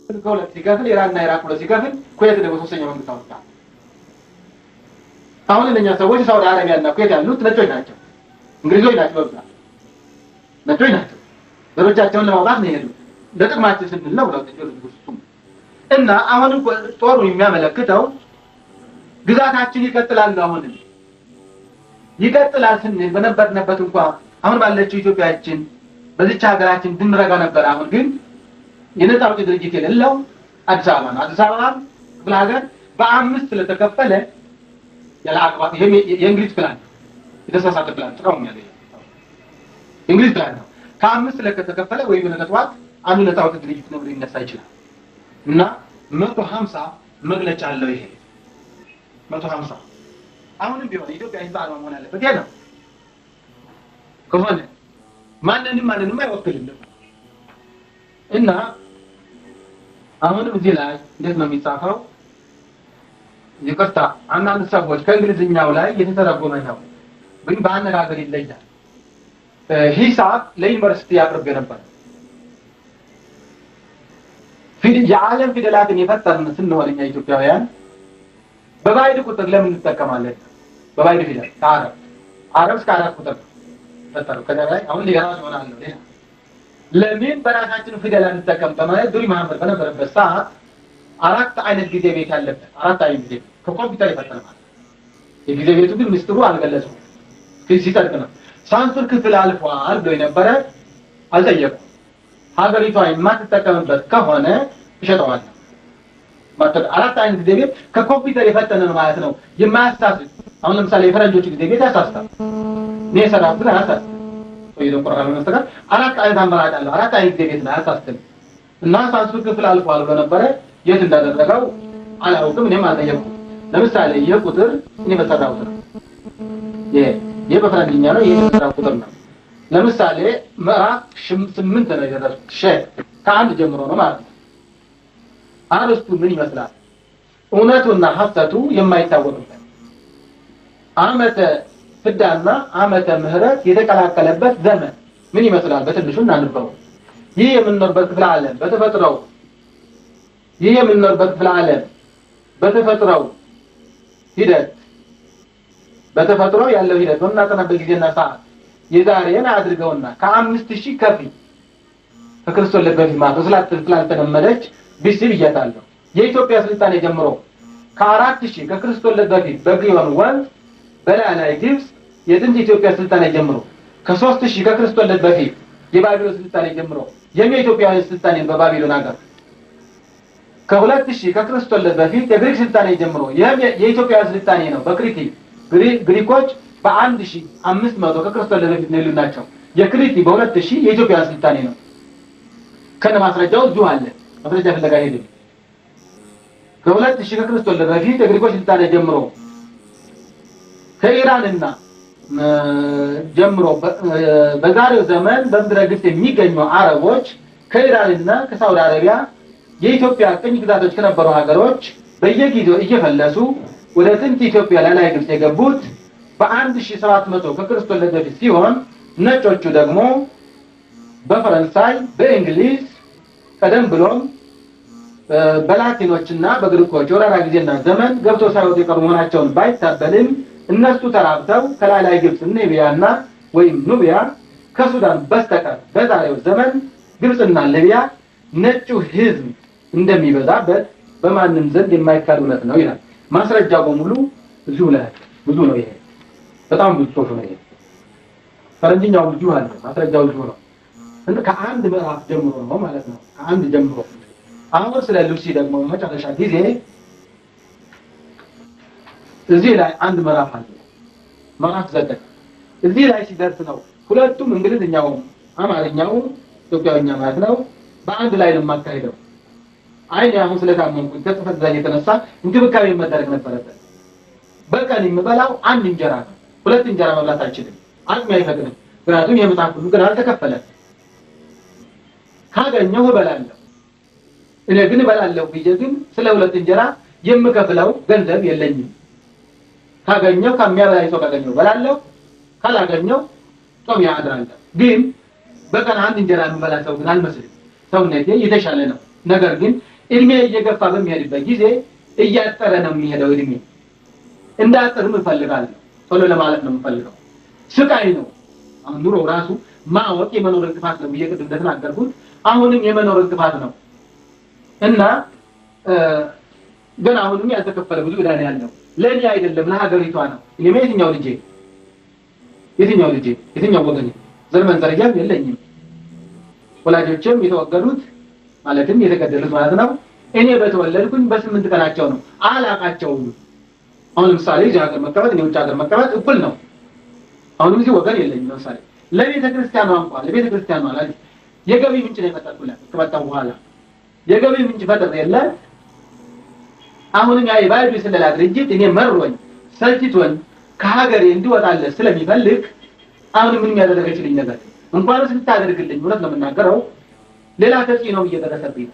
ከሁለት ሲከፍል ኢራንና ኢራቅ ሁለት ሲከፍል ኩዌት ደግሞ ሶስተኛው መንግስት አወጣ። አሁን እነኛ ሰዎች ሳውዲ አረቢያና ኩዌት ያሉት ነጮች ናቸው፣ እንግሊዞች ናቸው፣ በብዛት ነጮች ናቸው። ዘሮቻቸውን ለማውጣት ነው የሄዱት። ለጥቅማችን ስንል ነው ብለው ተጀሩት። እና አሁንም ጦሩ የሚያመለክተው ግዛታችን ይቀጥላል። አሁንም ይቀጥላል ስንል በነበርንበት እንኳን አሁን ባለችው ኢትዮጵያችን በዚች ሀገራችን ድንረጋ ነበር። አሁን ግን የነፃ አውጪ ድርጅት የሌለው አዲስ አበባ ነው። አዲስ አበባ ክፍለ ሀገር በአምስት ስለተከፈለ ያለ አግባብ ይሄ የእንግሊዝ ፕላን የተሳሳተ ፕላን ተቃውሞ ያለው እንግሊዝ ፕላን ነው። ከአምስት ስለተከፈለ ወይ በነጠዋት አንዱ ነፃ አውጪ ድርጅት ነው ሊነሳ ይችላል። እና 150 መግለጫ አለው። ይሄ 150 አሁንም ቢሆን ኢትዮጵያ ህዝብ አርማ መሆን አለበት። ያ ነው ከሆነ ማንንም አይወክልም። እና አሁንም እዚህ ላይ እንዴት ነው የሚጻፈው? ይቅርታ አንዳንድ ሰዎች ከእንግሊዝኛው ላይ የተተረጎመ ነው ግን በአነጋገር ይለያል። ሂሳብ ለዩኒቨርሲቲ አቅርቤ ነበር። የዓለም ፊደላትን የፈጠርን ስንሆን እኛ ኢትዮጵያውያን በባይድ ቁጥር ለምን እንጠቀማለን? በባይድ ፊደል ከአረብ እስከ አራት ቁጥር ፈጠረው። ከዛ ላይ አሁን ሊገራስ ሆናል ነው ለምን በራሳችን ፊደል እንጠቀም በማለት ዱሪ መሐመድ በነበረበት ሰዓት አራት አይነት ጊዜ ቤት ያለበት አራት አይነት ጊዜ ከኮምፒውተር ይፈጠራል። የጊዜ ቤቱ ግን ምስጢሩ አልገለጸም። ሲጠርቅ ነው ሳንሱር ክፍል አልፏል ብሎ የነበረ አልጠየቁም። ሀገሪቷ የማትጠቀምበት ከሆነ ይሸጠዋል። ማለት አራት አይነት ጊዜ ቤት ከኮምፒውተር የፈጠነ ነው ማለት ነው። የማያሳስት አሁን ለምሳሌ የፈረንጆች ጊዜ ቤት ያሳስታል። እኔ ሰራሁት አሳስታል ወይ ደግሞ ቁርአን መስተካከል አራት አይነት አማራጭ አለው። አራት አይነት ጊዜ ቤት ነው ያሳስታል። እና ሳንሱር ክፍል አልፏል ብሎ ነበረ የት እንዳደረገው አላውቅም። እኔም አልጠየቅኩም። ለምሳሌ የቁጥር እኔ በሰራሁት ነው የበፈረንጅኛ ነው የሰራው ቁጥር ነው። ለምሳሌ ምዕራፍ 8 ነው የደረሱት ከአንድ ጀምሮ ነው ማለት ነው። አርስቱ ምን ይመስላል? እውነቱና ሐሰቱ የማይታወቅበት ዓመተ ፍዳና ዓመተ ምህረት የተቀላቀለበት ዘመን ምን ይመስላል? በትንሹ እናንበው። ይህ የምንኖርበት ክፍለ ዓለም በተፈጥሮው ሂደት በተፈጥሮ ያለው ሂደት በምናጠናበት ጊዜና ሰዓት የዛሬን አድርገውና ከ5000 ከፊት ከክርስቶስ ልደት በፊት ስላልተለመደች ቢስብ ይያታለሁ። የኢትዮጵያ ስልጣኔ ጀምሮ ከ4000 ከክርስቶስ ልደት በፊት በግዮን ወንዝ በላይ ግብጽ የጥንት ኢትዮጵያ ስልጣኔ ጀምሮ ከ3000 ከክርስቶስ ልደት በፊት የባቢሎን ስልጣኔ ጀምሮ የኢትዮጵያውያን ስልጣኔ በባቢሎን ሀገር ከ2000 ከክርስቶስ ልደት በፊት የግሪክ ስልጣኔ ጀምሮ የኢትዮጵያ ስልጣኔ ነው። በክሪቲ ግሪኮች በ1500 ከክርስቶስ ልደት በፊት ነው ናቸው። የክሪቲ በ2000 የኢትዮጵያ ስልጣኔ ነው። ከነ ማስረጃው እዚሁ አለ። ማስረጃ ፍለጋ ሄደ። ከ2000 ከክርስቶስ ልደት በፊት የግሪኮች ስልጣኔ ጀምሮ ከኢራንና ጀምሮ በዛሬው ዘመን በምድረ ግብጽ የሚገኙ አረቦች ከኢራንና ከሳውዲ አረቢያ የኢትዮጵያ ቅኝ ግዛቶች ከነበሩ ሀገሮች በየጊዜው እየፈለሱ ወደ ጥንት ኢትዮጵያ ላይ ግብጽ የገቡት በ1700 ከክርስቶስ ልደት በፊት ሲሆን ነጮቹ ደግሞ በፈረንሳይ በእንግሊዝ ቀደም ብሎም በላቲኖችና በግሪኮች ወራራ ጊዜና ዘመን ገብቶ ሳይወጡ የቀሩ መሆናቸውን ባይታበልም እነሱ ተራብተው ከላይ ግብጽ ሊቢያና ወይም ኑቢያ ከሱዳን በስተቀር በዛሬው ዘመን ግብጽና ሊቢያ ነጩ ህዝብ እንደሚበዛበት በማንም ዘንድ የማይካድ እውነት ነው ይላል። ማስረጃው በሙሉ እዚሁ ላይ ብዙ ነው። ይሄ በጣም ብዙ ጽሑፍ ነው። ይሄ ፈረንጅኛው ብዙ አለ። ማስረጃው ብዙ ነው። ከአንድ ምዕራፍ ጀምሮ ነው ማለት ነው። ከአንድ ጀምሮ አሁን ስለ ሉሲ ደግሞ መጨረሻ ጊዜ እዚህ ላይ አንድ ምዕራፍ አለ። ምዕራፍ 9 እዚህ ላይ ሲደርስ ነው ሁለቱም እንግሊዝኛው አማርኛው ኢትዮጵያውኛ ማለት ነው በአንድ ላይ ነው የማካሄደው። አይኔ አሁን ስለታመምኩኝ ከጥፈት ላይ የተነሳ እንክብካቤ መደረግ ነበረበት። በቀን የምበላው አንድ እንጀራ ነው። ሁለት እንጀራ መብላት አልችልም። አቅሜ አይፈቅድም። ምክንያቱም የምጣፍ ሁሉ ግን አልተከፈለም። ካገኘው እበላለሁ። እኔ ግን እበላለሁ ብዬ ግን ስለ ሁለት እንጀራ የምከፍለው ገንዘብ የለኝም። ካገኘው ከሚያበላኝ ሰው ካገኘው እበላለሁ፣ ካላገኘው ጾም ያድራለሁ። ግን በቀን አንድ እንጀራ የምበላ ሰው ግን አልመስልም። ሰውነቴ የተሻለ ነው። ነገር ግን እድሜ እየገፋ በሚሄድበት ጊዜ እያጠረ ነው የሚሄደው። እድሜ እንዳጠርም እፈልጋለሁ ቶሎ ለማለት ነው የምፈልገው። ስቃይ ነው አሁን ኑሮ ራሱ ማወቅ የመኖር እንቅፋት ነው ብዬ ቅድም እንደተናገርኩት አሁንም የመኖር እንቅፋት ነው እና ግን አሁንም ያልተከፈለ ብዙ ዕዳ ነው ያለው። ለኔ አይደለም ለሀገሪቷ ነው። እኔ የትኛው ወገኔ ዘር መንዘርያም የለኝም። ወላጆችም የተወገዱት ማለትም የተገደሉት ማለት ነው። እኔ በተወለድኩኝ በ8 ቀናቸው ነው። አላቃቸውም። አሁን ለምሳሌ እዚህ ሀገር መቀመጥ እኔ ውጭ ሀገር መቀመጥ እኩል ነው። አሁንም እዚህ ወገን የለኝም። ለምሳሌ ለቤተክርስቲያኗ እንኳን ለቤተክርስቲያኗ ላይ የገቢ ምንጭ ነው የፈጠርኩላት። ከመጣሁ በኋላ የገቢ ምንጭ ፈጠር የለ። አሁንም ያ የባይብል ስለላ ድርጅት እኔ መሮኝ ሰልችቶኝ ከሀገሬ እንዲወጣለት ስለሚፈልግ አሁንም ምን ያደረገችልኝ ነገር እንኳንስ ልታደርግልኝ እውነት ነው የምናገረው ሌላ ተጽዕኖ እየደረሰብኝ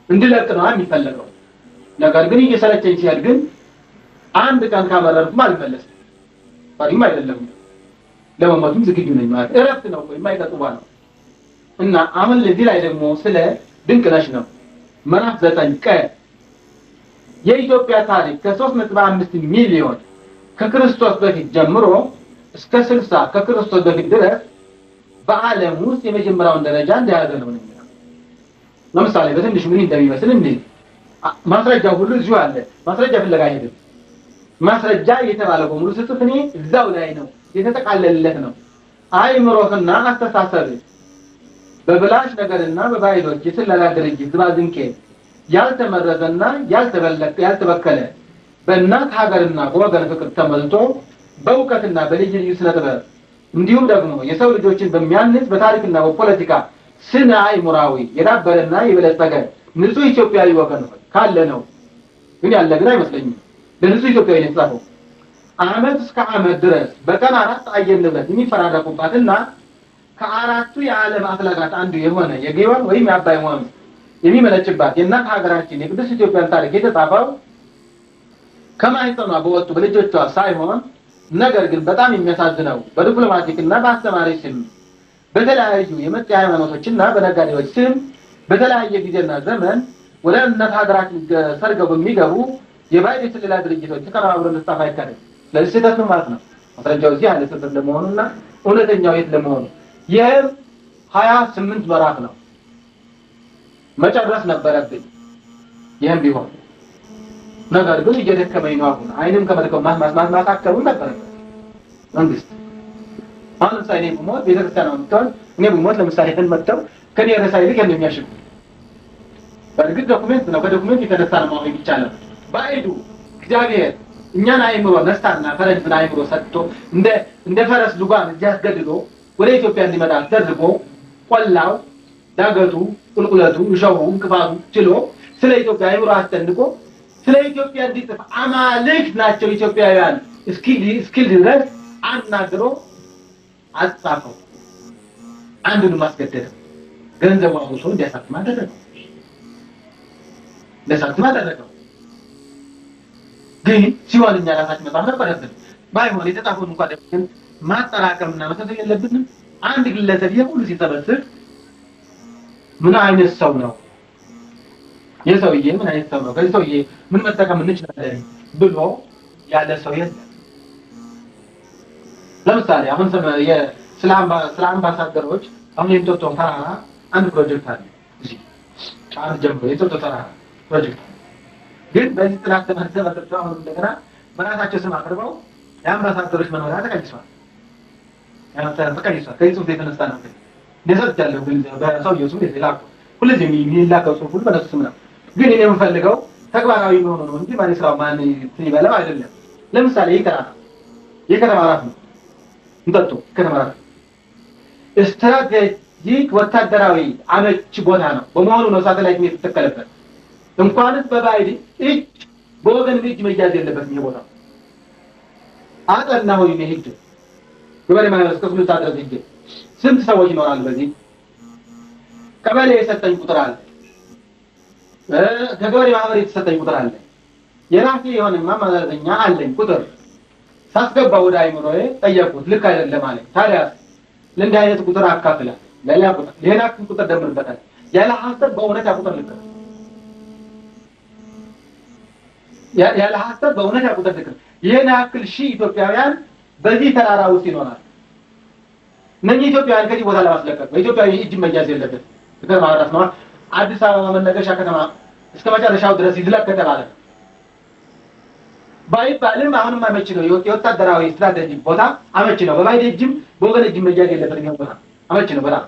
እንድለቅ ነው የሚፈልገው። ነገር ግን እየሰለቸኝ ሲሄድ ግን አንድ ቀን ካመረርኩም አልመለስም። ፈሪም አይደለም ለመሞትም ዝግጁ ነኝ ማለት እረፍት ነው የማይቀጥዋ ነው። እና አሁን ለዚህ ላይ ደግሞ ስለ ድንቅነሽ ነው ምዕራፍ 9 ቀ የኢትዮጵያ ታሪክ ከ3.5 ሚሊዮን ከክርስቶስ በፊት ጀምሮ እስከ 60 ከክርስቶስ በፊት ድረስ በዓለም ውስጥ የመጀመሪያውን ደረጃ እንደያዘ ነው የሚለው። ለምሳሌ በትንሹ ምን እንደሚመስል እንዴ ማስረጃው ሁሉ እዚሁ አለ። ማስረጃ ፍለጋ አይሄድም። ማስረጃ የተባለው በሙሉ ስጥፍኔ እዛው ላይ ነው የተጠቃለለለት ነው። አይምሮህና አስተሳሰብ በብላሽ ነገርና በባይሎች የስለላ ድርጅት ዝባዝንኬ ያልተመረዘና ያልተበከለ በእናት ሀገርና በወገን ፍቅር ተመልቶ በእውቀትና በልዩ ልዩ ስነ ጥበብ እንዲሁም ደግሞ የሰው ልጆችን በሚያንጽ በታሪክና በፖለቲካ ስነ አይምሮአዊ የዳበረና የበለጸገ ንጹህ ኢትዮጵያዊ ወገን ካለ ነው። ግን ያለ ግን አይመስለኝም። ለንጹህ ኢትዮጵያዊ ነው የተጻፈው። ዓመት እስከ ዓመት ድረስ በቀን 4 አየር ንብረት የሚፈራረቁባትና ከአራቱ የዓለም አፍላጋት አንዱ የሆነ የግዮን ወይም የአባይ ወንዝ የሚመለጭባት የእናት ሀገራችን የቅድስት ኢትዮጵያን ታሪክ የተጻፈው ከማህፀኗ በወጡ በልጆቿ ሳይሆን ነገር ግን በጣም የሚያሳዝነው በዲፕሎማቲክና በአስተማሪ ስም በተለያዩ የመጤ ሃይማኖቶችና በነጋዴዎች ስም በተለያየ ጊዜና ዘመን ወደ እናት ሀገራችን ሰርገው በሚገቡ የባይብል ስለላ ድርጅቶች ተቀራብረው ለስታፋ ይካደል። ስለዚህ ስህተት ነው ማለት ነው። ማስረጃው እዚህ አለ ስህተት ለመሆኑና እውነተኛው የት ለመሆኑ ይሄም 28 ምዕራፍ ነው መጨረስ ነበረብኝ። ይሄም ቢሆን ነገር ግን እየደከመኝ ነው። አሁን አይንም ከመልከው ማሳከሩ ነበር መንግስት። አሁን ሳይኔ ሞት ቤተክርስቲያን አምጥቷል። እኔ ብሞት ለምሳሌ መጥተው ከኔ ርዕሳይ ልክ የሚያሽጉ በእርግጥ ዶክመንት ነው። ከዶክመንት የተነሳ ነው ማወቅ ይቻላል። ባይዱ እግዚአብሔር እኛን አይምሮ ነስታና ፈረንጅን አይምሮ ሰጥቶ እንደ ፈረስ ሉጋም እያስገድዶ ወደ ኢትዮጵያ እንዲመጣ ተደርጎ ቆላው ዳገቱ ቁልቁለቱ እሾሁ እንቅፋቱ ችሎ ስለ ኢትዮጵያ አይምሮ አስጠንቆ ስለ ኢትዮጵያ እንዲጽፍ አማልክት ናቸው ኢትዮጵያውያን እስኪል ድረስ አናግሮ አጻፈው። አንዱን ማስገደደው ገንዘቡ አውጥቶ እንዲያሳትም አደረገው። ግን ሲዋልኛ ራሳችን መጣፍ ነበረብን። ባይሆን የተጻፈውን እንኳን ደምን ማጠራቀምና መሰብሰብ የለብንም። አንድ ግለሰብ የሁሉ ሲሰበስብ ምን አይነት ሰው ነው የሰውዬ ምን አይነት ሰው ነው ከዚህ ሰውዬ ምን መጠቀም እንችላለን ብሎ ያለ ሰው የለም። ለምሳሌ አሁን ስለ አምባሳደሮች አሁን የእንጦጦ ተራራ አንድ ፕሮጀክት አለ። እዚህ ጫን ጀምሮ የእንጦጦ ተራራ ፕሮጀክት ግን በዚህ ጥናት ተመሰረተ አሁን እንደገና በራሳቸው ስም አቅርበው የአምባሳደሮች መኖሪያ ተቀይሷል። ከዚህ ጽሑፍ የተነሳ ነው እንደሰጥ ያለው ግን በሰውየው ስም የተላከው ሁሉም የሚላከው ጽሑፍ ሁሉ በነሱ ስም ነው። ግን እኔ የምፈልገው ተግባራዊ መሆኑ ነው እንጂ ማን ይስራው ማን ይበላው አይደለም። ለምሳሌ የከተማ ራስ ነው እንጠጡ ከተማ ራስ ስትራቴጂክ ወታደራዊ አመች ቦታ ነው በመሆኑ ነው ሳተላይት የተተከለበት። እንኳንስ በባይድ እጅ በወገን እጅ መያዝ የለበትም። ይሄ ቦታ አጠናው ይሄድ ገበሬ ማህበር እስከ ታድረስ ይሄ ስንት ሰዎች ይኖራሉ? በዚህ ቀበሌ የሰጠኝ ቁጥር አለ። ከገበሬ ማህበር የተሰጠኝ ቁጥር አለ። የራሴ የሆነማ ማዘኛ አለኝ ቁጥር ሳስገባ ወደ አይምሮዬ ጠየቁት። ልክ አይደለም ማለት ታዲያ ለእንዲህ አይነት ቁጥር አካፍላ ሌላ ቁጥር ደምርበታል። ያለ ሐሰት በእውነት ቁጥር ልክ ያለ ሐሰት በእውነት ያቁጠር ትክክል ይሄን ያክል ሺህ ኢትዮጵያውያን በዚህ ተራራ ውስጥ ይኖራል። እነኚህ ኢትዮጵያውያን ከዚህ ቦታ ለማስለቀቅ በኢትዮጵያዊ እጅ መያዝ የለበት ፍቅር ማውራት ነው። አዲስ አበባ መነገሻ ከተማ እስከ መጨረሻው ድረስ ይዝለቅ ከተባለ ባይባልም አሁንም አመቺ ነው። የወታደራዊ ስትራቴጂ ቦታ አመቺ ነው። በባይድ እጅም በወገን እጅም መያዝ የለበት ነው ቦታ አመቺ ነው። በጣም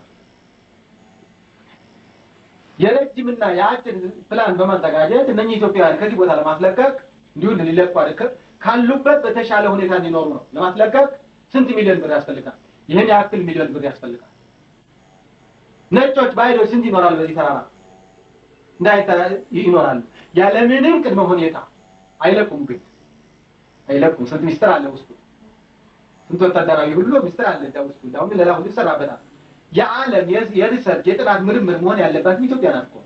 የረጅምና የአጭር ፕላን በማዘጋጀት እነኚህ ኢትዮጵያውያን ከዚህ ቦታ ለማስለቀቅ እንዲሁ ሊለቁ አይደለም ካሉበት በተሻለ ሁኔታ እንዲኖሩ ነው። ለማስለቀቅ ስንት ሚሊዮን ብር ያስፈልጋል? ይሄን ያክል ሚሊዮን ብር ያስፈልጋል። ነጮች ባይዶች ስንት ይኖራሉ? በዚህ ተራራ ይኖራሉ። ያለምንም ቅድመ ሁኔታ አይለቁም። ግን አይለቁም። ስንት ሚስጥር አለ ውስጡ። ስንት ወታደራዊ ሁሉ ሚስጥር አለ ውስጡ። እንዳውም ሌላ ሁሉ ይሰራበታል። የዓለም የሪሰርች የጥናት ምርምር መሆን ያለባት ኢትዮጵያ ናት እኮ።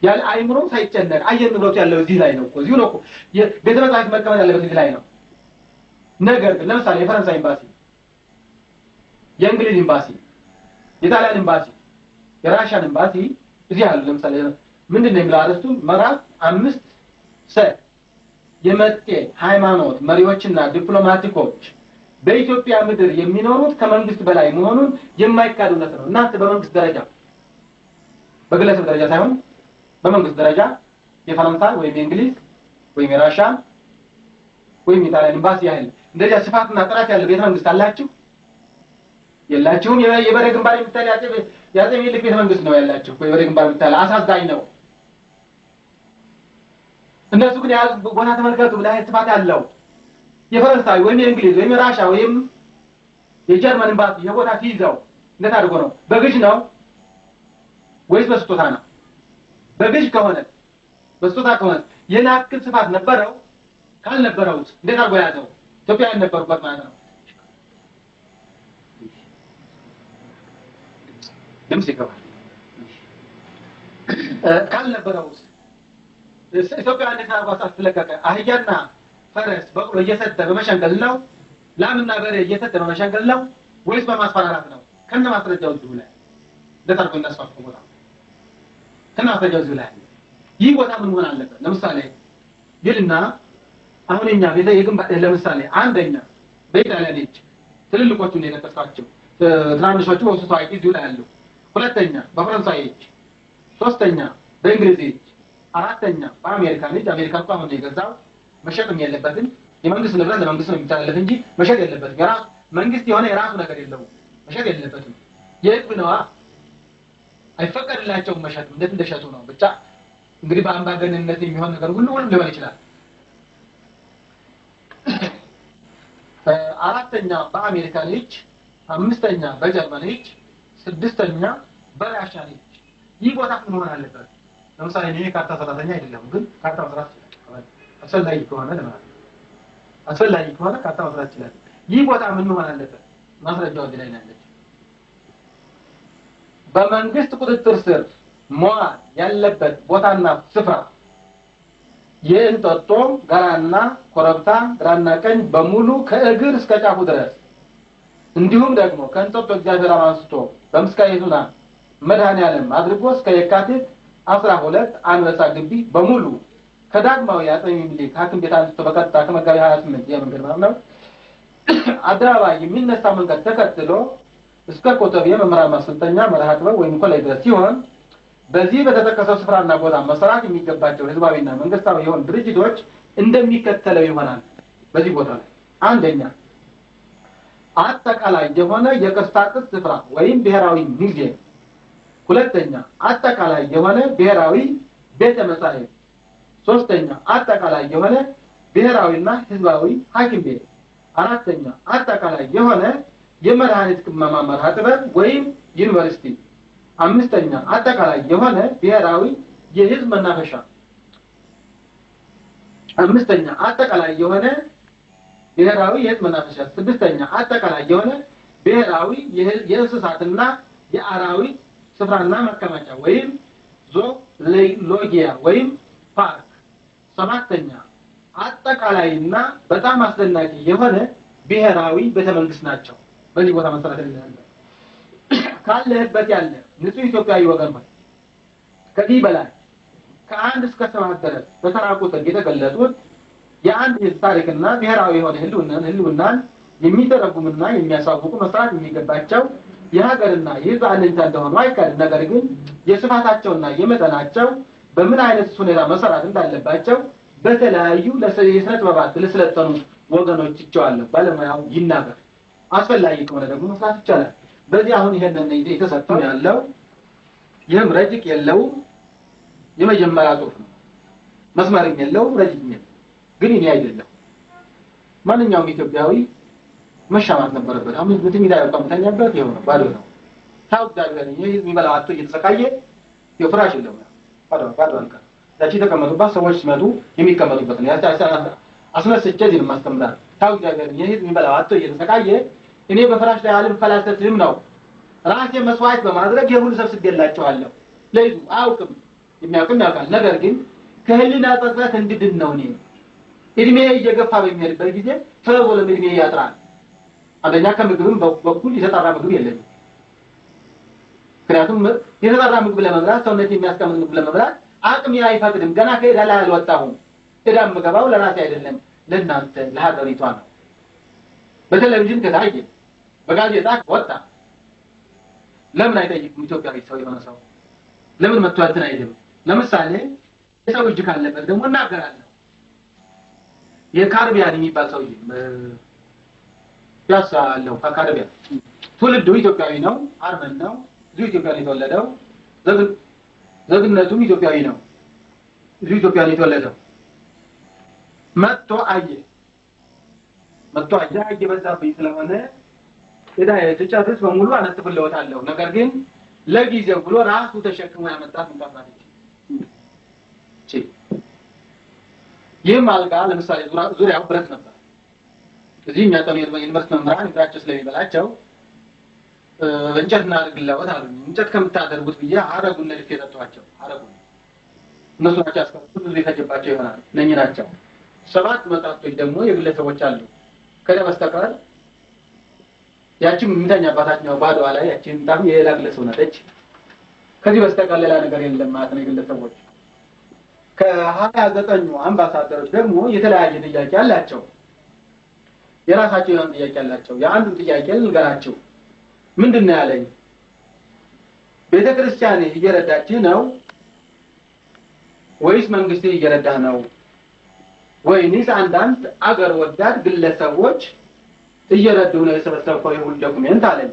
ያለ አይምሮ ሳይጨነቅ አየር ንብረቱ ያለው እዚህ ላይ ነው እኮ። እዚሁ ነው እኮ ቤተ መጻሕፍት መቀመጥ ያለበት እዚህ ላይ ነው። ነገር ግን ለምሳሌ የፈረንሳይ ኤምባሲ፣ የእንግሊዝ ኤምባሲ፣ የጣሊያን ኤምባሲ፣ የራሽያን ኤምባሲ እዚህ አሉ። ለምሳሌ ምንድነው የሚለው አረስቱ ምዕራፍ 5 ሰ የመጤ ሃይማኖት መሪዎችና ዲፕሎማቲኮች በኢትዮጵያ ምድር የሚኖሩት ከመንግስት በላይ መሆኑን የማይካድ እውነት ነው። እናንተ በመንግስት ደረጃ በግለሰብ ደረጃ ሳይሆን በመንግስት ደረጃ የፈረንሳይ ወይም የእንግሊዝ ወይም የራሽያ ወይም የጣሊያን ኤምባሲ ያህል እንደዚያ ስፋትና ጥራት ያለው ቤተ መንግስት አላችሁ? የላችሁም። የበሬ ግንባር የምታል ያጤ ሚልክ ቤተ መንግስት ነው ያላችሁ። የበሬ ግንባር የምታል አሳዛኝ ነው። እነሱ ግን ያዝ ቦታ ተመልከቱ። ላይ ስፋት ያለው የፈረንሳይ ወይም የእንግሊዝ ወይም የራሽያ ወይም የጀርመን ኤምባሲ የቦታ ሲይዘው እንዴት አድርጎ ነው? በግዥ ነው ወይስ በስጦታ ነው? በግዥ ከሆነ በስጦታ ከሆነ የናክል ስፋት ነበረው? ካልነበረው እንዴት አድርጎ ያዘው? ኢትዮጵያ ነበርበት ማለት ነው። ድምጽ ይገባል። ካልነበረው ኢትዮጵያ እንዴት አድርጎ አስተለቀቀ? አህያና ፈረስ በቅሎ እየሰጠ በመሸንገል ነው? ላምና በሬ እየሰጠ በመሸንገል ነው ወይስ በማስፈራራት ነው? ከነ ማስረጃው እዚሁ ላይ እንዴት አድርጎ እንዳስፋፋ ቦታ ከነ ማስረጃው እዚሁ ላይ ይህ ቦታ ምን ሆነ አለበት? ለምሳሌ ይልና አሁን እኛ ቤተ የግንባታ ለምሳሌ አንደኛ በኢጣሊያን እጅ ትልልቆቹን የነጠቃቸው ትናንሾቹ በሶሳይቲ እዚሁ ላይ አሉ። ሁለተኛ በፈረንሳይ እጅ፣ ሶስተኛ በእንግሊዝ እጅ፣ አራተኛ በአሜሪካን እጅ። አሜሪካ እንኳን ነው የገዛው። መሸጥም የለበትም። የመንግስት ንብረት ለመንግስት ነው የሚተላለፍ እንጂ መሸጥ የለበትም። የራሱ መንግስት የሆነ የራሱ ነገር የለውም። መሸጥ የለበትም። የህዝብ ነዋ። አይፈቀድላቸውም መሸጥ። እንዴት እንደሸጡ ነው ብቻ እንግዲህ በአምባገነንነት የሚሆን ነገር ሁሉ ሊሆን ይችላል። አራተኛ በአሜሪካን እጅ፣ አምስተኛ በጀርመን እጅ፣ ስድስተኛ በራሽያ እጅ። ይህ ቦታ ምን ሆነ አለበት? ለምሳሌ እኔ ካርታ ሰራተኛ አይደለም፣ ግን ካርታ መስራት ይችላል። አስፈላጊ ከሆነ ለማለት አስፈላጊ ከሆነ ካርታ መስራት ይችላል። ይህ ቦታ ምን ሆነ አለበት? ማስረጃው እዚህ ላይ ነው። በመንግስት ቁጥጥር ስር መዋል ያለበት ቦታና ስፍራ የእንጦጦ ጋራና ኮረብታ ግራና ቀኝ በሙሉ ከእግር እስከ ጫፉ ድረስ እንዲሁም ደግሞ ከእንጦጦ እግዚአብሔር አንስቶ በምስካየ ኅዙናን መድኃኔዓለም አድርጎ እስከ የካቲት 12 አንበሳ ግቢ በሙሉ ከዳግማዊ አፄ ምኒልክ ሐኪም ቤት አንስቶ በቀጥታ ከመጋቢት 28 የመንገድ ነው አደባባይ የሚነሳው መንገድ ተከትሎ እስከ ኮተቤ መምህራን ማሰልጠኛ መርሃ ጥበብ ወይም ኮሌጅ ድረስ ሲሆን በዚህ በተጠቀሰው ስፍራና ቦታ መሰራት የሚገባቸው ህዝባዊና መንግስታዊ የሆኑ ድርጅቶች እንደሚከተለው ይሆናል። በዚህ ቦታ ላይ አንደኛ አጠቃላይ የሆነ የቅርሳቅርስ ስፍራ ወይም ብሔራዊ ሙዚየም፣ ሁለተኛ አጠቃላይ የሆነ ብሔራዊ ቤተ መጻሕፍት፣ ሶስተኛ አጠቃላይ የሆነ ብሔራዊና ህዝባዊ ሐኪም ቤት፣ አራተኛ አጠቃላይ የሆነ የመድኃኒት ቅመማ መርሃ ጥበብ ወይም ዩኒቨርሲቲ፣ አምስተኛ አጠቃላይ የሆነ ብሔራዊ የህዝብ መናፈሻ፣ አምስተኛ አጠቃላይ የሆነ ብሔራዊ የህዝብ መናፈሻ፣ ስድስተኛ አጠቃላይ የሆነ ብሔራዊ የእንስሳትና የአራዊት ስፍራና መቀመጫ ወይም ዞሎጊያ ወይም ፓርክ፣ ሰባተኛ አጠቃላይና በጣም አስደናቂ የሆነ ብሔራዊ ቤተመንግስት ናቸው። በዚህ ቦታ መሰረት ያለ ካለህበት ያለ ንጹህ ኢትዮጵያዊ ወገን ሆይ ከዚህ በላይ ከአንድ እስከ 7 ድረስ በተራ ቁጥር የተገለጹት የአንድ ህዝብ ታሪክና ብሔራዊ የሆነ ህልውናን የሚተረጉምና የሚያሳውቁ መስራት የሚገባቸው የሀገርና የህዝብ አለኝታ እንደሆኑ አይካድም። ነገር ግን የስፋታቸውና የመጠናቸው በምን አይነት ሁኔታ መሰራት እንዳለባቸው በተለያዩ የስነ ጥበባት ለሰለጠኑ ወገኖች ይቻላል ባለሙያው ይናገር። አስፈላጊ ከሆነ ደግሞ መስራት ይቻላል። በዚህ አሁን ይሄንን የተሰጠው ያለው ይህም ረጅቅ የለው የመጀመሪያ ጽሑፍ ነው። መስመርም የለው ረጅቅም የለው ግን እኔ አይደለም ማንኛውም ኢትዮጵያዊ መሻማት ነበረበት። አሁን በትም ይዳው ቀምተኛበት ይሆነ ባዶ ነው። ታውቃለህ ይሄ የሚበላው አጥቶ እየተሰቃየ የፍራሽ የለው ባዶ አንካ ዳቺ ተቀመጡባት ሰዎች ሲመጡ የሚቀመጡበት ነው። አስመስቼ እዚህ ማስተምራል። ታውቃለህ ይሄ የሚበላው አጥቶ እየተሰቃየ እኔ በፍራሽ ላይ አልም ፈላሰትም ነው ራሴ መስዋዕት በማድረግ የሁሉ ሰብስቤላቸዋለሁ። ለይዙ አውቅም የሚያውቅም ያውቃል። ነገር ግን ከህሊና ጸጸት እንድድን ነው። እኔ እድሜ እየገፋ በሚሄድበት ጊዜ ተወው ለምድሜ ያጥራል። አንደኛ ከምግብም በኩል የተጣራ ምግብ የለም። ምክንያቱም የተጣራ ምግብ ለመብላት ሰውነት የሚያስቀምጥ ምግብ ለመብላት አቅም አይፈቅድም። ገና ከሄዳ ላይ አልወጣሁም። እዳም መገባው ለራሴ አይደለም ለእናንተ ለሀገሪቷ ነው። በቴሌቪዥን ከታየ በጋዜጣ ወጣ ለምን አይጠይቅም? ኢትዮጵያዊ ሰው የሆነ ሰው ለምን መጥቶ እንትን አይልም? ለምሳሌ የሰው እጅ ካለበት ደግሞ እናገራለሁ። የካርቢያን የሚባል ሰውዬ ያሳለው ካርቢያን ትውልዱ ኢትዮጵያዊ ነው፣ አርመን ነው። እዚሁ ኢትዮጵያ ነው የተወለደው። ዜግነቱም ኢትዮጵያዊ ነው። እዚሁ ኢትዮጵያ ነው የተወለደው። መጥቶ አየ በዛብኝ ስለሆነ እዳ የተጨረሰ በሙሉ አነጥፍለውታለሁ። ነገር ግን ለጊዜው ብሎ ራሱ ተሸክሞ ያመጣት እንጣፋለች። ይህም አልጋ ለምሳሌ ዙሪያው ብረት ነበር። እዚህ የሚያጠኑ ዩኒቨርሲቲ መምህራን እግራቸው ስለሚበላቸው እንጨት እናድርግለውት አሉኝ። እንጨት ከምታደርጉት ብዬ አረጉን ለልፍ የሰጧቸው አረጉን እነሱ ናቸው ያስቀምጡት። ብዙ ይፈጅባቸው ይሆናል። እነኚህ ናቸው 7 መጽሐፍቶች ደግሞ የግለሰቦች አሉ። ከዛ በስተቀር ያቺም የምተኛባታቸው ባዶዋ ላይ ያቺን ታም የሌላ ግለሰብ ነች። ከዚህ በስተቀር ሌላ ነገር የለም ማለት ነው። የግለሰቦች ከ29 አምባሳደሮች ደግሞ የተለያየ ጥያቄ አላቸው። የራሳቸው የሆነ ጥያቄ አላቸው። የአንዱ ጥያቄ ልንገራቸው። ምንድነው ያለኝ? ቤተክርስቲያን እየረዳች ነው ወይስ መንግስት እየረዳ ነው? ወይስ አንዳንድ አገር ወዳድ ግለሰቦች እየረዱ ነው የሰበሰበው የሁሉ ዶክመንት አለኝ።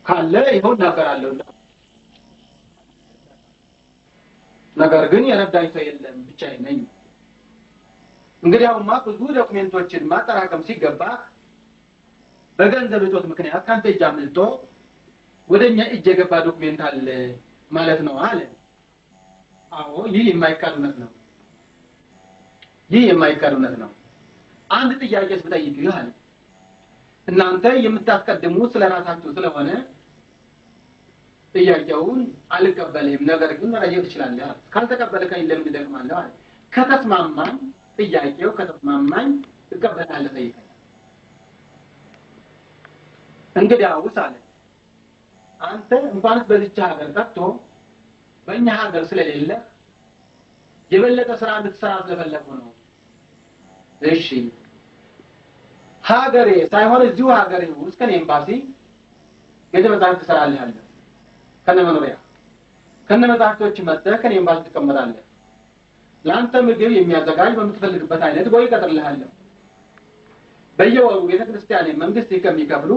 ካለ ይኸው እናገራለሁ። ነገር ግን የረዳኝ ሰው የለም ብቻዬን ነኝ። እንግዲህ አሁንማ ብዙ ዶክመንቶችን ማጠራቀም ሲገባ በገንዘብ እጦት ምክንያት ካንተ እጅ አምልጦ ወደኛ እጅ የገባ ዶክመንት አለ ማለት ነው አለ። አዎ ይህ የማይካድነት ነው። አንድ ጥያቄስ ብጠይቅህ አለ እናንተ የምታስቀድሙት ስለራሳችሁ ስለሆነ ጥያቄውን አልቀበልህም። ነገር ግን መረጃው ትችላለህ። ካልተቀበልከኝ ለምን ደግማለሁ አለ። ከተስማማኝ ጥያቄው ከተስማማኝ እቀበላለሁ ጠይቀኝ። እንግዲያውስ አለ አንተ እንኳን በዚች ሀገር ቀርቶ በእኛ ሀገር ስለሌለ የበለጠ ስራ እንድትሰራ ስለፈለኩ ነው። እሺ ሀገሬ ሳይሆን እዚሁ ሀገሬ ውስጥ ከኔ ኤምባሲ የመጣን ትሰራለህ አለ። ከነመኖሪያ ከነመጣቶች መጥተህ ከኔ ኤምባሲ ትቀመጣለህ። ላንተ ምግብ የሚያዘጋጅ በምትፈልግበት አይነት ወይ ቀጥርልሃለሁ። በየወሩ ቤተክርስቲያን መንግስት ከሚከፍሉ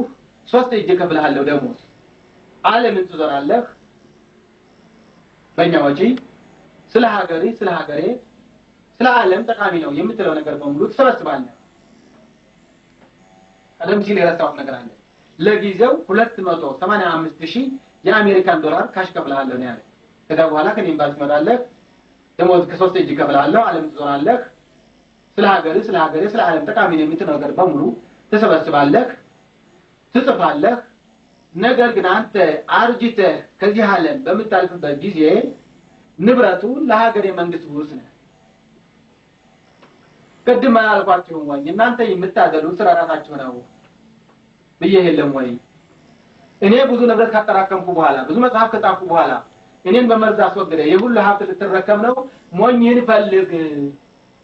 3 እጅ ከፍልሃለሁ ደሞዝ። ዓለምን ትዞራለህ በእኛ ወጪ ስለ ሀገሬ ስለ ዓለም ጠቃሚ ነው የምትለው ነገር በሙሉ ትሰበስባለህ። ቀደም ሲል የረሳሁት ነገር አለ። ለጊዜው 285,000 የአሜሪካን ዶላር ካሽ ከፍልሃለሁ ነው ያለ። ከዛ በኋላ ከኔ ኤምባሲ ትመጣለህ ደሞዝ ከ3 እጅ ከፍልሃለሁ። ዓለም ትዞራለህ ስለ ሀገሬ ስለ ዓለም ጠቃሚ ነው የምትለው ነገር በሙሉ ትሰበስባለህ፣ ትጽፋለህ። ነገር ግን አንተ አርጅተህ ከዚህ ዓለም በምታልፍበት ጊዜ ንብረቱ ለሀገሬ መንግስት ውርስ ነው። ቅድም አላልኳችሁም ወይ እናንተ የምታገሉት ስራ ራሳችሁ ነው ብዬ የለም ወይ? እኔ ብዙ ንብረት ካጠራቀምኩ በኋላ ብዙ መጽሐፍ ከጻፍኩ በኋላ እኔን በመርዝ አስወግደ የሁሉ ሀብት ልትረከም ነው ሞኝን ፈልግ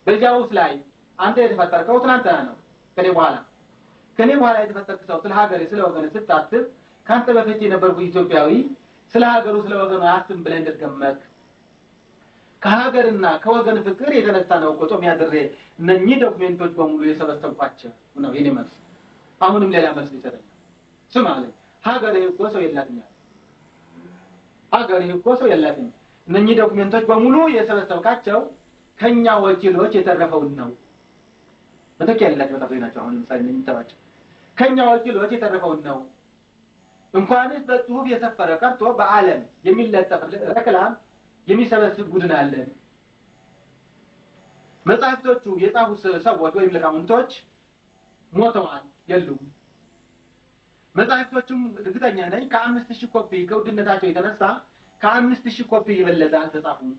በጃውስ ላይ አንተ የተፈጠርከው ትናንት ነው ከኔ በኋላ የተፈጠርከው ሰው ስለ ሀገሬ ስለ ወገኔ ስታስብ ካንተ በፊት የነበርኩ ኢትዮጵያዊ ስለ ሀገሩ ስለ ወገኑ አስብ ብለህ እንደተገመት ከሀገርና ከወገን ፍቅር የተነሳ ነው ቆጦም ያድሬ እነኚህ ዶክመንቶች በሙሉ የሰበሰብኳቸው ነው የኔ መልስ አሁንም ሌላ መልስ ይሰጣል ስም አለ ሀገሬ እኮ ሰው የላትም ሀገሬ እኮ ሰው የላትም እነኚህ ዶክመንቶች በሙሉ የሰበሰብካቸው ከኛ ወኪሎች የተረፈው ነው በተከያላችሁ ታፈይናቸው አሁን ምሳሌ እንተባቸው ከኛ ወኪሎች የተረፈው ነው እንኳንስ በጽሁፍ የሰፈረ ቀርቶ በአለም የሚለጠፍ ረክላም የሚሰበስብ ቡድን አለ መጻሕፍቶቹ የጻፉ ሰዎች ወይም ሊቃውንቶች ሞተዋል የሉም መጻሕፍቶቹም እርግጠኛ ነኝ ከ5000 ኮፒ ከውድነታቸው የተነሳ ከ5000 ኮፒ የበለጠ አልተጻፉም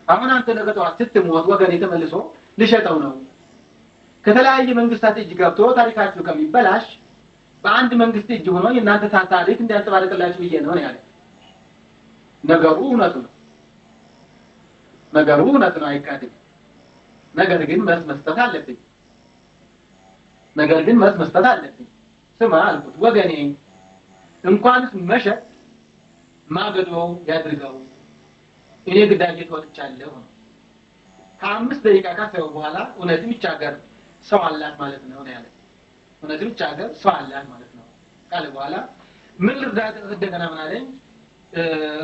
አሁን አንተ ነገጣው ስትሞት ወገን የተመልሶ ልሸጠው ነው ከተለያየ መንግስታት እጅ ገብቶ ታሪካቸው ከሚበላሽ በአንድ መንግስት እጅ ሆኖ የናንተ ታሪክ እንዲያንጸባርቅላችሁ ብዬ ነው ያለ ነገሩ እውነት ነው አይካድም ነገር ግን መስጠት አለብኝ ስማ አልኩት ወገኔ እንኳንስ መሸጥ ማገዶ ያድርገው እኔ ግዳጅ ተወጥቻለሁ ከ5 ደቂቃ ካሰው በኋላ እውነትም ይቻገር ሰው አላት ማለት ነው ያለ እውነትም ይቻገር ሰው አላት ማለት ነው ካለ በኋላ ምን ልርዳት እንደገና ምን አለኝ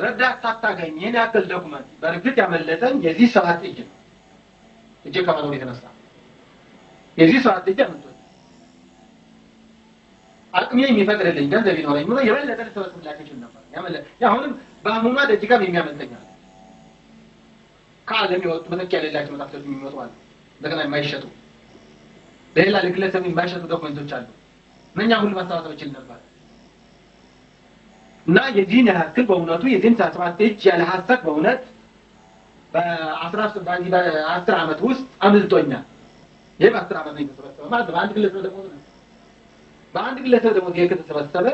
ረዳት ታታገኝ የኔ ያክል ዶክመንት በርግጥ ያመለጠኝ የዚህ ሰዓት እጅ ከማለው የተነሳ የዚህ ሰዓት እጅ አመጣ አቅሜ የሚፈቅድልኝ ገንዘብ ይኖረኝ ምን የበለጠ ተወስላችሁ ይችላል ነበር ያሁንም በአሁኑ ደቂቃ የሚያመልጠኛል ካለም ይወጡ በነክ ያለላችሁ መጣፈት የሚመጣው እንደገና የማይሸጡ ሌላ ለግለሰብ የማይሸጡ ዶክመንቶች አሉ እነኛ ሁሉ ማስተዋወቅ ይችላል ነበር እና የዲን ያክል በእውነቱ የዲን ታስራት እጅ ያለ ሐሰት በእውነት በ10 አመት ውስጥ አምልጦኛል ይሄ በ10 አመት ነው የተሰበሰበው ማለት በአንድ ግለሰብ ደግሞ የተሰበሰበ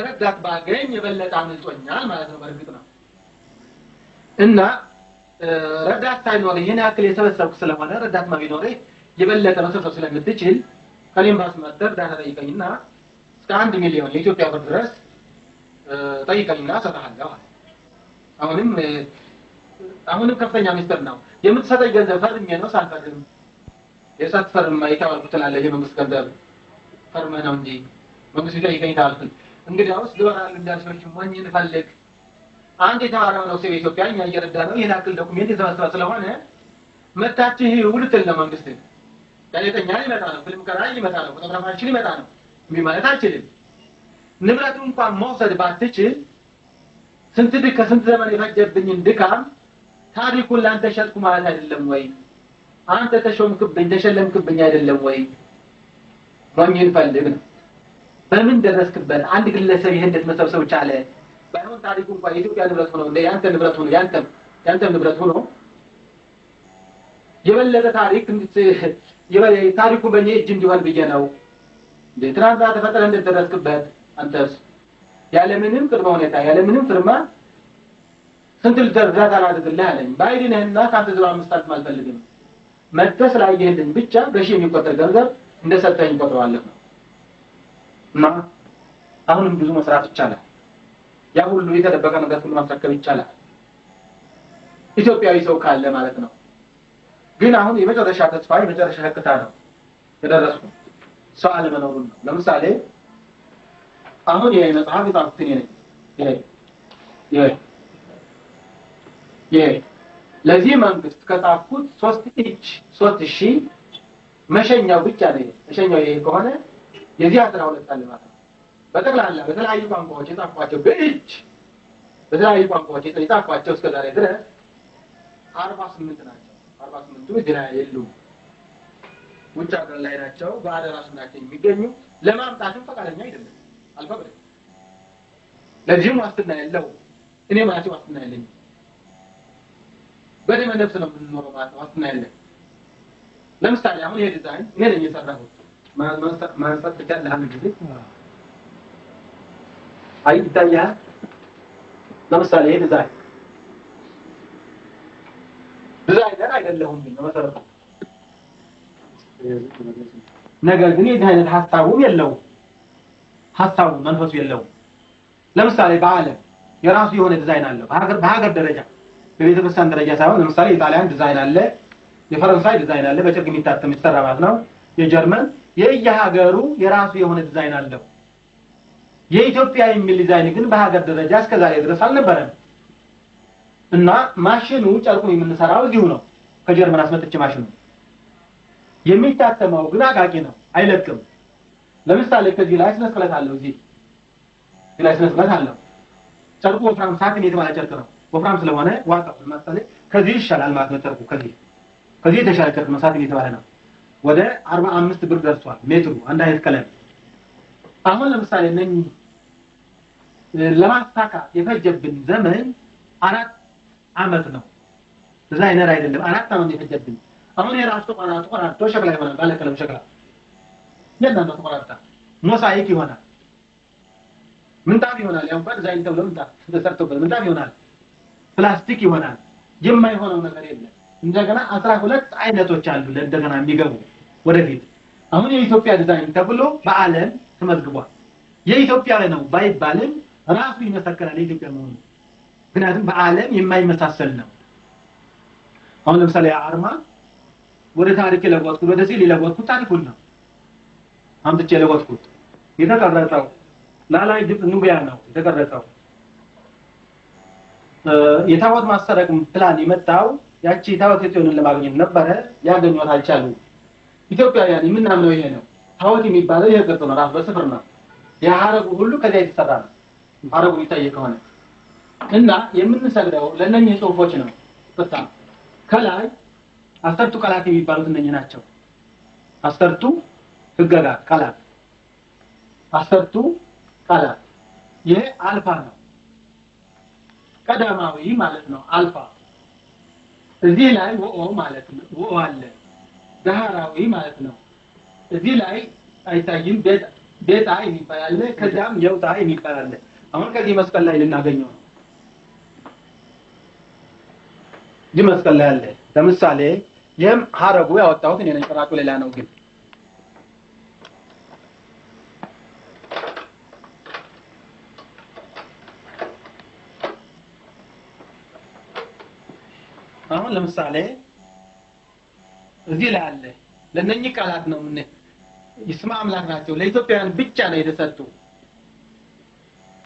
ረዳት ባገኝ የበለጠ አምልጦኛል ማለት ነው በርግጥ ነው እና ረዳት ሳይኖር ይሄን ያክል የሰበሰብኩ ስለሆነ ረዳት ማቢኖር የበለጠ መሰብሰብ ስለምትችል ከሌም ባስመጣር ዳታ ጠይቀኝና እስከ 1 ሚሊዮን የኢትዮጵያ ብር ድረስ ጠይቀኝና ሰጣለሁ አሁንም ከፍተኛ ሚስጥር ነው የምትሰጠኝ ገንዘብ ፈርሜ ነው ሳልፈርም የሰጥ ፈርም አይታወቁት ተላለ የመንግስት ገንዘብ ፈርመ ነው እንጂ መንግስት ይጠይቀኝ ታልኩ እንግዲህ አውስ ዶላር እንዳልሽው ማን ይፈልግ አንድ የተማረው ነው ሰው ኢትዮጵያኛ እየረዳ ነው ይሄን አክል ዶክመንት የተሰበሰበ ስለሆነ መታችሁ ሁሉትን ለመንግስት ጋዜጠኛ ይመጣ ነው ፊልም ቀራጭ ይመጣ ነው ፎቶግራፈር ይመጣ ነው ማለት አይችልም ንብረቱ እንኳን መውሰድ ባትችል ስንት ዘመን የፈጀብኝ ድካም ታሪኩን ላንተ ሸጥኩ ማለት አይደለም ወይ አንተ ተሸለምክብኝ አይደለም ወይ ማንኝን ፈልግ ነው በምን ደረስክበት አንድ ግለሰብ ይሄን እንደተመሰብሰብ ቻለ ባይሆን ታሪኩ እንኳን የኢትዮጵያ ንብረት ሆኖ እንደ ያንተ ንብረት ሆኖ ያንተ ንብረት ሆኖ የበለጠ ታሪክ ታሪኩ በእኔ እጅ እንዲሆን ብዬ ነው ለትራንዛ ተፈጠረ እንደደረስክበት አንተስ ያለምንም ቅድመ ሁኔታ ያለምንም ፍርማ ስንት ልትረዳት አላደርግልህ አለኝ ባይድነህና ካንተ 5 ማልፈልግም መጥተስ ላይ ይሄንን ብቻ በሺ የሚቆጠር ገንዘብ እንደሰጠኝ ቆጥረዋለሁ እና አሁንም ብዙ መስራት ይቻላል ያ ሁሉ የተደበቀ ነገር ሁሉ ማስተካከል ይቻላል ኢትዮጵያዊ ሰው ካለ ማለት ነው ግን አሁን የመጨረሻ ተስፋ የመጨረሻ ህቅታ ነው ተደረስኩ ሰው አለመኖሩን ነው ለምሳሌ አሁን የመጽሐፍ የጻፍኩት ነኝ ይሄ ለዚህ መንግስት ከጻፍኩት 3000 መሸኛው ብቻ ነው መሸኛው ይሄ ከሆነ የዚህ 12 አለ ማለት ነው በተግላላ በተለያዩ ቋንቋዎች የጻፍኳቸው በእጅ በተለያዩ ቋንቋዎች የጻፍኳቸው እስከ ዛሬ ድረስ 48 ናቸው 48ቱ እዚህ ላይ የሉም ውጭ ሀገር ላይ ናቸው በአደራ ስናቸው የሚገኙ ለማምጣትም ፈቃደኛ አይደለም አልፈቀደም ለዚህም ዋስትና ያለው እኔ ማለት ዋስትና ያለኝ በደመ ነፍስ ነው የምንኖረው ማለት ዋስትና ያለኝ ለምሳሌ አሁን ይሄ ዲዛይን እኔ ነኝ የሰራሁት ማንሳት ይችላል አንድ ጊዜ አይታያ ለምሳሌ ዲዛይነር አይደለሁም በመሰረቱ ነገር ግን የዚህ አይነት ሐሳቡ የለውም ሐሳቡ መንፈሱ የለውም ለምሳሌ በአለም የራሱ የሆነ ዲዛይን አለው በሀገር ደረጃ በቤተክርስቲያን ደረጃ ሳይሆን ለምሳሌ የጣሊያን ዲዛይን አለ የፈረንሳይ ዲዛይን አለ በጨርቅ የሚታተም የተሰራባት ነው የጀርመን የየሀገሩ የራሱ የሆነ ዲዛይን አለው የኢትዮጵያ የሚል ዲዛይን ግን በሀገር ደረጃ እስከዛሬ ድረስ አልነበረም እና ማሽኑ ጨርቁን የምንሰራው እዚሁ ነው ከጀርመን አስመጥቼ ማሽኑ የሚታተመው ግን አቃቂ ነው አይለቅም ለምሳሌ ከዚህ ላይ ስነስከለት አለው እዚህ ላይ ስነስከለት አለው ጨርቁ ወፍራም ሳጥን የተባለ ጨርቅ ነው ወፍራም ስለሆነ ዋጣው ለምሳሌ ከዚህ ይሻላል ማለት ነው ጨርቁ ከዚህ የተሻለ ጨርቅ ነው ሳጥን የተባለ ነው ወደ 45 ብር ደርሷል ሜትሩ አንድ አይነት ቀለም አሁን ለምሳሌ ነኝ ለማስተካከል የፈጀብን ዘመን 4 አመት ነው ዲዛይነር አይደለም 4 አመት የፈጀብን አሁን የራሱ ቆራርጦ ሸክላ ይሆናል ባለቀለም ሸክላ ለእናንተ ቆራርጣ ሞሳይክ ይሆናል ምንጣፍ ይሆናል ያው ዲዛይን ተብሎ ምንጣፍ ተሰርቶበት ምንጣፍ ይሆናል ፕላስቲክ ይሆናል የማይሆነው ነገር የለም እንደገና 12 አይነቶች አሉ ለእንደገና የሚገቡ ወደፊት አሁን የኢትዮጵያ ዲዛይን ተብሎ በአለም ተመዝግቧል የኢትዮጵያ ነው ባይባልም ራሱ ይመሰክራል የኢትዮጵያ መሆኑ ምክንያቱም በአለም የማይመሳሰል ነው አሁን ለምሳሌ አርማ ወደ ታሪክ ለወጥኩት ወደ ሲል ለወጥኩት ታሪኩን ነው አምጥቼ ለወጥኩት የተቀረጸው ላላይ ግብጽ ኑቢያ ነው የተቀረጸው የታወት ማሰረቅ ፕላን የመጣው ያቺ ታወት የሆነን ለማግኘት ነበር ያገኙት አልቻሉ ኢትዮጵያውያን የምናምነው ይሄ ነው ታወት የሚባለው ይሄ ቅርጽ ነው ራስ በስፍር ነው የሐረጉ ሁሉ ከዚያ የተሰራ ነው ሐረጉ ይታየ ከሆነ እና የምንሰግደው ለነኚህ ጽሁፎች ነው በጣም ከላይ 10ቱ ቃላት የሚባሉት እነኚህ ናቸው 10ቱ ህግጋት ቃላት 10ቱ ቃላት ይሄ አልፋ ነው ቀዳማዊ ማለት ነው አልፋ እዚህ ላይ ወኦ ማለት ነው ወኦ አለ ዳህራዊ ማለት ነው እዚህ ላይ አይታይም ቤታ የሚባል አለ ከዛም የውጣ የሚባል አለ አሁን ከዚህ መስቀል ላይ ልናገኘው ነው ይህ መስቀል ላይ አለ ለምሳሌ ይሄም ሐረጉ ያወጣሁት እኔ ነኝ ቀራጩ ሌላ ነው ግን አሁን ለምሳሌ እዚህ ላይ አለ ለነኚህ ቃላት ነው ምን ይስማ አምላክ ናቸው ለኢትዮጵያውያን ብቻ ነው የተሰጡ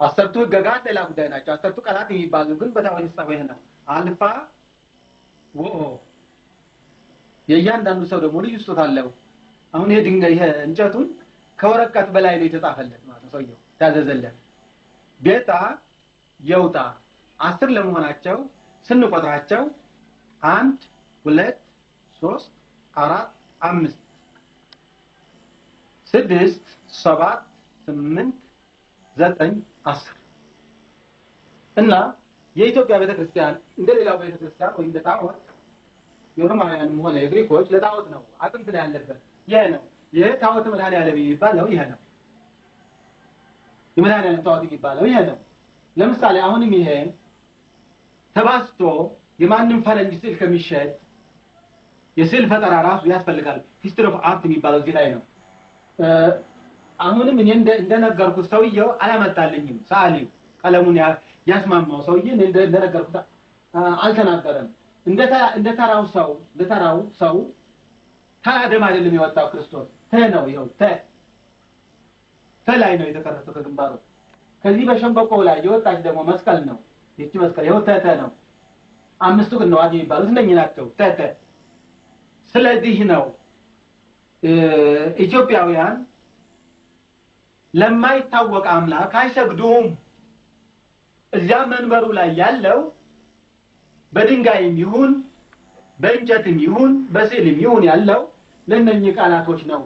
10ቱ ህግጋት ሌላ ጉዳይ ናቸው 10ቱ ቃላት የሚባሉ ግን በታወት ይጻፈው ነው አልፋ ወኦ የእያንዳንዱ ሰው ደግሞ ልዩ ስጦታ አለው አሁን ይሄ ድንጋይ ይሄ እንጨቱን ከወረቀት በላይ ነው የተጻፈለት ማለት ነው ሰውየው ታዘዘለት ቤታ የውጣ 10 ለመሆናቸው ስንቆጥራቸው 1 2 3 4 5 6 7 8 9 10 እና የኢትዮጵያ ቤተክርስቲያን እንደሌላው ቤተክርስቲያን ወይ እንደታወት የሮማውያንም ሆነ የግሪኮች ለታወት ነው አጥንት ላይ ያለበት ይሄ ነው ይሄ ታወት መድኃኒዓለም የሚባለው ይሄ ነው የመድኃኒዓለም ታወት የሚባለው ይሄ ነው ለምሳሌ አሁንም ይሄ ተባስቶ የማንም ፈረንጅ ስዕል ከሚሸጥ የስዕል ፈጠራ ራሱ ያስፈልጋል ሂስትሪ ኦፍ አርት የሚባለው እዚህ ላይ ነው አሁንም እኔ እንደነገርኩት ሰውየው አላመጣልኝም ሳሊው ቀለሙን ያስማማው ሰውዬ እንደነገርኩት አልተናገረም እንደተራው ሰው ታደም አይደለም የወጣው ክርስቶስ ነው ይኸው ላይ ነው የተቀረጸው ከግንባሩ ከዚህ በሸንበቆ ላይ የወጣች ደግሞ መስቀል ነው ይህች መስቀል ይኸው ነው 5ቱ ግን ነው የሚባሉት እነኚህ ናቸው ስለዚህ ነው ኢትዮጵያውያን ለማይታወቅ አምላክ አይሰግዱም እዚያ መንበሩ ላይ ያለው በድንጋይም ይሁን በእንጨትም ይሁን በስዕልም ይሁን ያለው ለነኚህ ቃላቶች ነው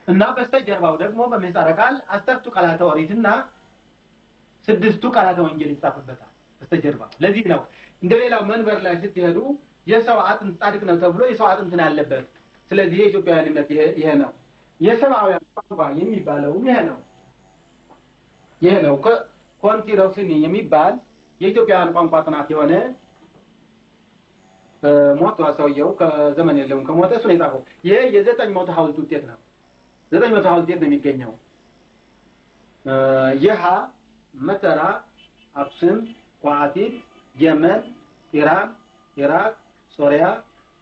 እና በስተጀርባው ደግሞ በምህጻረ ቃል 10ቱ ቃላተ ኦሪትና 6ቱ ቃላተ ወንጌል ይጻፍበታል በስተጀርባው ለዚህ ነው እንደሌላው መንበር ላይ ስትሄዱ የሰው አጥንት ጻድቅ ነው ተብሎ የሰው አጥንት ነው ያለበት ስለዚህ የኢትዮጵያውያን እምነት ይሄ ነው የሰብአውያን ቋንቋ የሚባለው ይሄ ነው ይሄ ነው ኮንቲሮሲኒ የሚባል የኢትዮጵያውያን ቋንቋ ጥናት የሆነ ሞቶ ሰውየው ከዘመን የለውም ከሞተ እሱ ነው የጻፈው። ይሄ የ900 ሐውልት ውጤት ነው። 900 ሐውልት የት ነው የሚገኘው? ይሃ መተራ፣ አክሱም፣ ቋቲት፣ የመን፣ ኢራን፣ ኢራቅ፣ ሶሪያ፣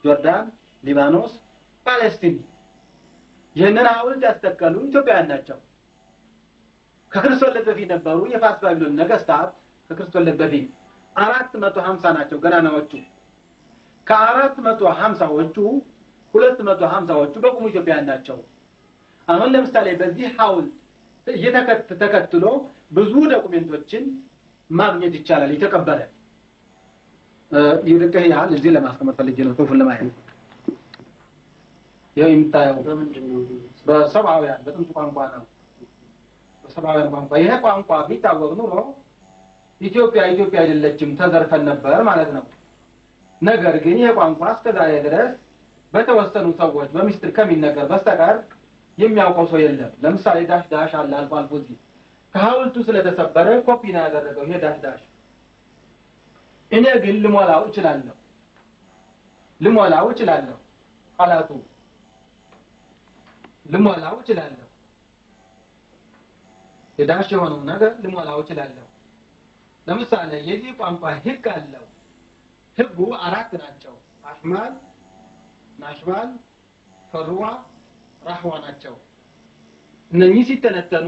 ጆርዳን፣ ሊባኖስ፣ ፓለስቲን ይህንን ሐውልት ያስተከሉ ኢትዮጵያውያን ናቸው። ከክርስቶስ ልደት በፊት ነበሩ የፋርስ ባቢሎን ነገስታት። ከክርስቶስ ልደት በፊት 450 ናቸው ገናናዎቹ። ከ450ዎቹ 250ዎቹ በቁሙ ኢትዮጵያውያን ናቸው። አሁን ለምሳሌ በዚህ ሐውልት ተከትሎ ብዙ ዶክመንቶችን ማግኘት ይቻላል። የተቀበለ ይልቅህ ያህል እዚህ ለማስቀመጥ ፈልጌ ነው ጽሑፉን ለማየት። ይሄ የምታየው በምንድነው? በሰብአውያን በጥንቱ ቋንቋ ነው። በሰብአውያን ቋንቋ ይሄ ቋንቋ ቢታወቅ ኑሮ ኢትዮጵያ አይደለችም ተዘርፈን ነበር ማለት ነው። ነገር ግን ይሄ ቋንቋ እስከዛሬ ድረስ በተወሰኑ ሰዎች በሚስጥር ከሚነገር በስተቀር የሚያውቀው ሰው የለም። ለምሳሌ ዳሽ ዳሽ አለ አልፎ አልፎ እዚህ ከሐውልቱ ስለተሰበረ ኮፒ ነው ያደረገው ይሄ ዳሽ ዳሽ። እኔ ግን ልሞላው እችላለሁ ቃላቱ ልሞላው እችላለሁ። የዳሽ የሆነው ነገር ልሞላው እችላለሁ። ለምሳሌ የዚህ ቋንቋ ህግ አለው። ህጉ 4 ናቸው። አሽማል፣ ናሽባል፣ ፈሩዋ፣ ራህዋ ናቸው። እነኚህ ሲተነተኑ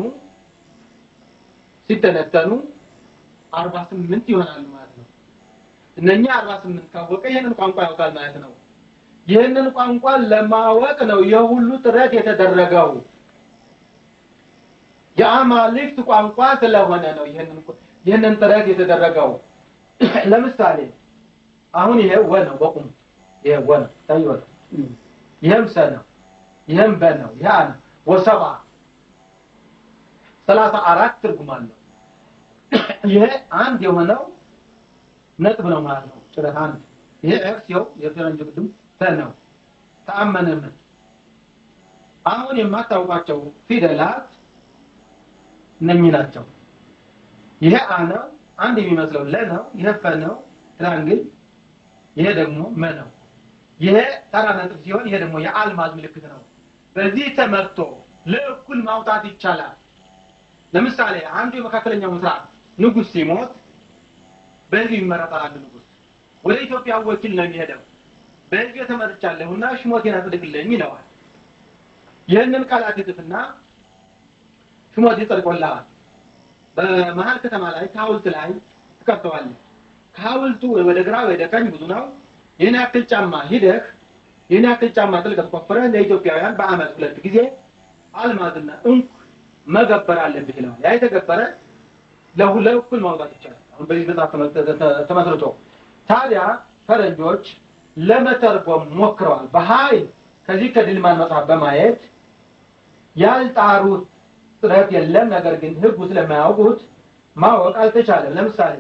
48 ይሆናሉ ማለት ነው። እነኚህ 48 ካወቀ ይሄንን ቋንቋ ያውቃል ማለት ነው። ይሄንን ቋንቋ ለማወቅ ነው የሁሉ ጥረት የተደረገው። የአማልክት ቋንቋ ስለሆነ ነው ይሄንን ጥረት የተደረገው። ለምሳሌ አሁን ይሄ ወ ነው በቁም ይሄ ወ ነው ታይወት ይሄም ሰ ነው ይሄም በ ነው ያ ነው ወሰባ 34 ትርጉም አለው። ይሄ አንድ የሆነው ነጥብ ነው ማለት ነው። ጭረት አንድ ይሄ ኤክስ ይኸው የፈረንጅ ቅድም ተ ነው ተአመነም። አሁን የማታውቋቸው ፊደላት እነኚህ ናቸው። ይሄ አ ነው አንድ የሚመስለው ለ ነው። ይሄ ፈ ነው ትራንግል። ይሄ ደግሞ መ ነው። ይሄ ተራ ነጥብ ሲሆን ይሄ ደግሞ የአልማዝ ምልክት ነው። በዚህ ተመርቶ ለእኩል ማውጣት ይቻላል። ለምሳሌ አንዱ የመካከለኛው ምስራቅ ንጉስ ሲሞት በዚህ ይመረጣል። አንድ ንጉስ ወደ ኢትዮጵያ ወኪል ነው የሚሄደው። በዚህ ተመርጫለሁና ሽሞቴን አጽድቅልኝ ይለዋል። ይህንን ቃላት ይጥፍና ሽሞቴ ጸድቆልሃል። በመሃል ከተማ ላይ ከሐውልት ላይ ትከተዋለህ። ከሐውልቱ ወደ ግራ ወደ ቀኝ ብዙ ነው። ይህን ያክል ጫማ ሂደህ ይህን ያክል ጫማ ጥልቀት ቆፍረህ ለኢትዮጵያውያን በአመት 2 ጊዜ አልማዝና እንቁ መገበር አለብህ ይለዋል። ያ የተገበረ ለእኩል ማውጣት ይቻላል። አሁን በዚህ መጽሐፍ ተመስርቶ ታዲያ ፈረንጆች ለመተርጎም ሞክረዋል። በኃይል ከዚህ ከድልማን መጽሐፍ በማየት ያልጣሩት ጥረት የለም። ነገር ግን ህጉ ስለማያውቁት ማወቅ አልተቻለም። ለምሳሌ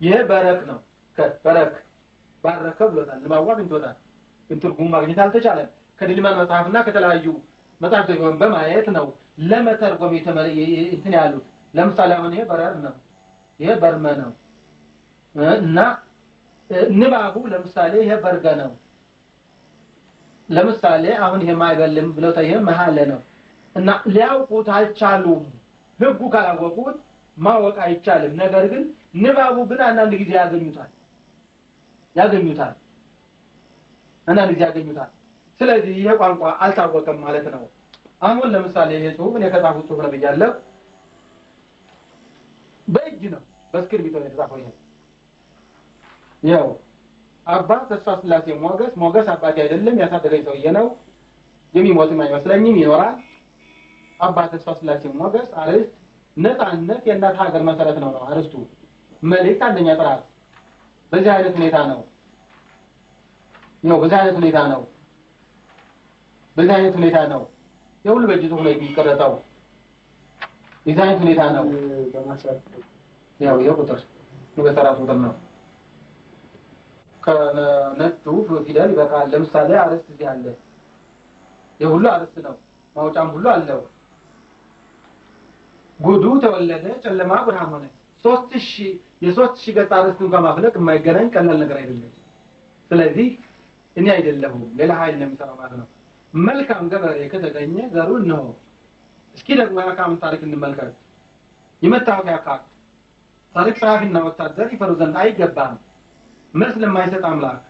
ይሄ በረክ ነው። በረክ ባረከ ብሎታል። ለማዋቅ እንቶታል። ግን ትርጉም ማግኘት አልተቻለም። ከድልማን መጽሐፍና ከተለያዩ መጽሐፍቶች በማየት ነው ለመተርጎም እንትን ያሉት። ለምሳሌ አሁን ይሄ በረር ነው። ይሄ በርመ ነው እና ንባቡ ለምሳሌ ይሄ በርገ ነው። ለምሳሌ አሁን ይሄ ማይበልም ብለው ታየ መሐለ ነው እና ሊያውቁት አልቻሉም። ህጉ ካላወቁት ማወቅ አይቻልም። ነገር ግን ንባቡ ግን አንዳንድ ጊዜ ያገኙታል። አንዳንድ ጊዜ ያገኙታል። ስለዚህ ይሄ ቋንቋ አልታወቀም ማለት ነው። አሁን ለምሳሌ ይሄ ጽሁፍ እኔ ከጻፉት ጽሁፍ ነው ብያለሁ። በእጅ ነው በእስክሪብቶ ነው የተጻፈው። ይሄው አባ ተስፋ ስላሴ ሞገስ አባቴ አይደለም ያሳደገኝ ሰውዬ ነው። የሚሞትም አይመስለኝም ይኖራል። አባ ተስፋ ስላሴ ሞገስ አርዕስት ነፃነት የእናት ሀገር መሰረት ነው አርዕስቱ። መልእክት አንደኛ ጥራት። በዚህ አይነት ሁኔታ ነው በዚህ አይነት ሁኔታ ነው የሁሉ በእጅ ላይ የሚቀረጠው። በዚህ አይነት ሁኔታ ነው በማሰብ ያው የቁጥር በተራሱ ቁጥር ነው። ከነጩ ፊደል ይበቃል። ለምሳሌ አርዕስት እዚህ አለ። የሁሉ አርዕስት ነው። ማውጫም ሁሉ አለው። ጉዱ ተወለደ ጨለማ ብርሃን ሆነ 3000 የ3000 ገጽ አርስት እንኳን ማፍለቅ የማይገናኝ ቀላል ነገር አይደለም ስለዚህ እኔ አይደለሁም ሌላ ኃይል ነው የሚሰራው ማለት ነው መልካም ገበሬ ከተገኘ ዘሩ ነው እስኪ ደግሞ ያካም ታሪክ እንመልከት የመታወቂያ ካርድ ታሪክ ጸሐፊና ወታደር ይፈሩ ዘንድ አይገባም መልስ ለማይሰጥ አምላክ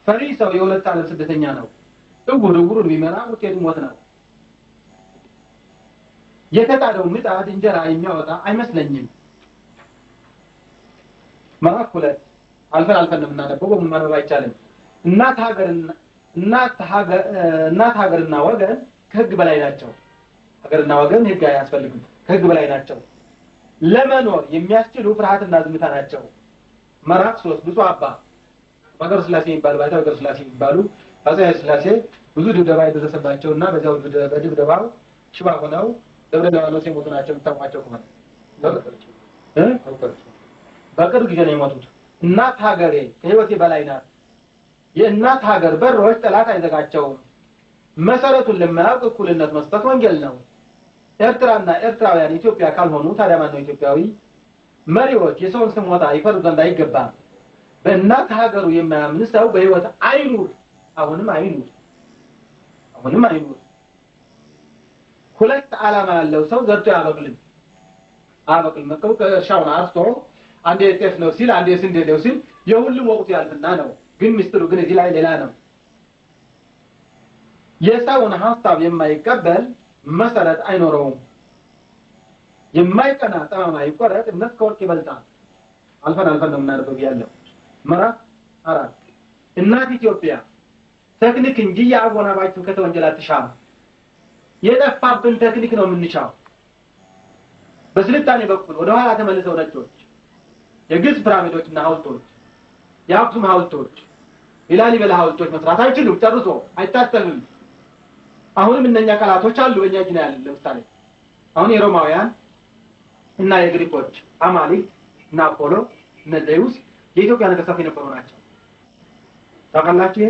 ፈሪ ሰው የሁለት ዓለም ስደተኛ ነው እውር ቢመራ ውጤቱ ሞት ነው የተጣደው ምጣድ እንጀራ የሚያወጣ አይመስለኝም ማራኩለት አልፈን እናነበው በመማር አይቻልም እናት ሀገርና ወገን ከህግ በላይ ናቸው ሀገርና ወገን ህግ አያስፈልግም ከህግ በላይ ናቸው ለመኖር የሚያስችሉ ፍርሃትና ዝምታ ናቸው መራፍ 3 ብዙ አባ ወገር ስላሴ ይባላል ወገር ስላሴ ይባሉ አጼ ስላሴ ብዙ ድብደባ የደረሰባቸውና በዛው በድብደባው ሽባ ሆነው ደብረ ሊባኖስ የሞቱ ናቸው ተማቸው ከሆነ በቅርብ ጊዜ ነው የሞቱት እናት ሀገሬ ከህይወቴ በላይ ናት የእናት ሀገር በሮች ጠላት አይዘጋቸውም መሰረቱን ለማያውቅ እኩልነት መስጠት ወንጌል ነው ኤርትራና ኤርትራውያን ኢትዮጵያ ካልሆኑ ታዲያ ማን ነው ኢትዮጵያዊ መሪዎች የሰውን ስም ወጣ ይፈሩ ዘንድ አይገባም በእናት ሀገሩ የማያምን ሰው በህይወት አይኑር አሁንም አይኑር ሁለት ዓላማ ያለው ሰው ዘርቶ ያበቅል መከው ከሻውን አርቶ አንዴ ጤፍ ነው ሲል አንዴ ስንዴ ነው ሲል የሁሉም ወቅቱ ያልፍና ነው ግን ሚስጥሩ ግን እዚህ ላይ ሌላ ነው የሰውን ሐሳብ የማይቀበል መሰረት አይኖረውም የማይቀና ጠማማ ይቆረጥ እምነት ከወርቅ ይበልጣል አልፈን ነው የምናደርገው ያለው ምዕራፍ 4 እናት ኢትዮጵያ ቴክኒክ እንጂ ያቦናባችሁ ከተወንጀል አትሻም የጠፋብን ቴክኒክ ነው የምንሻው በስልጣኔ በኩል ወደ ኋላ ተመልሰው ነጮች የግብጽ ፒራሚዶችና ሐውልቶች የአክሱም ሐውልቶች የላሊበላ ሐውልቶች መስራት አይችሉም ጨርሶ አይታሰብም አሁንም እነኛ ቃላቶች አሉ በእኛ ጅና ያለ ለምሳሌ አሁን የሮማውያን እና የግሪኮች አማሊክ እና አፖሎ እና ዜውስ የኢትዮጵያ ነገስታት የነበሩ ናቸው ታውቃላችሁ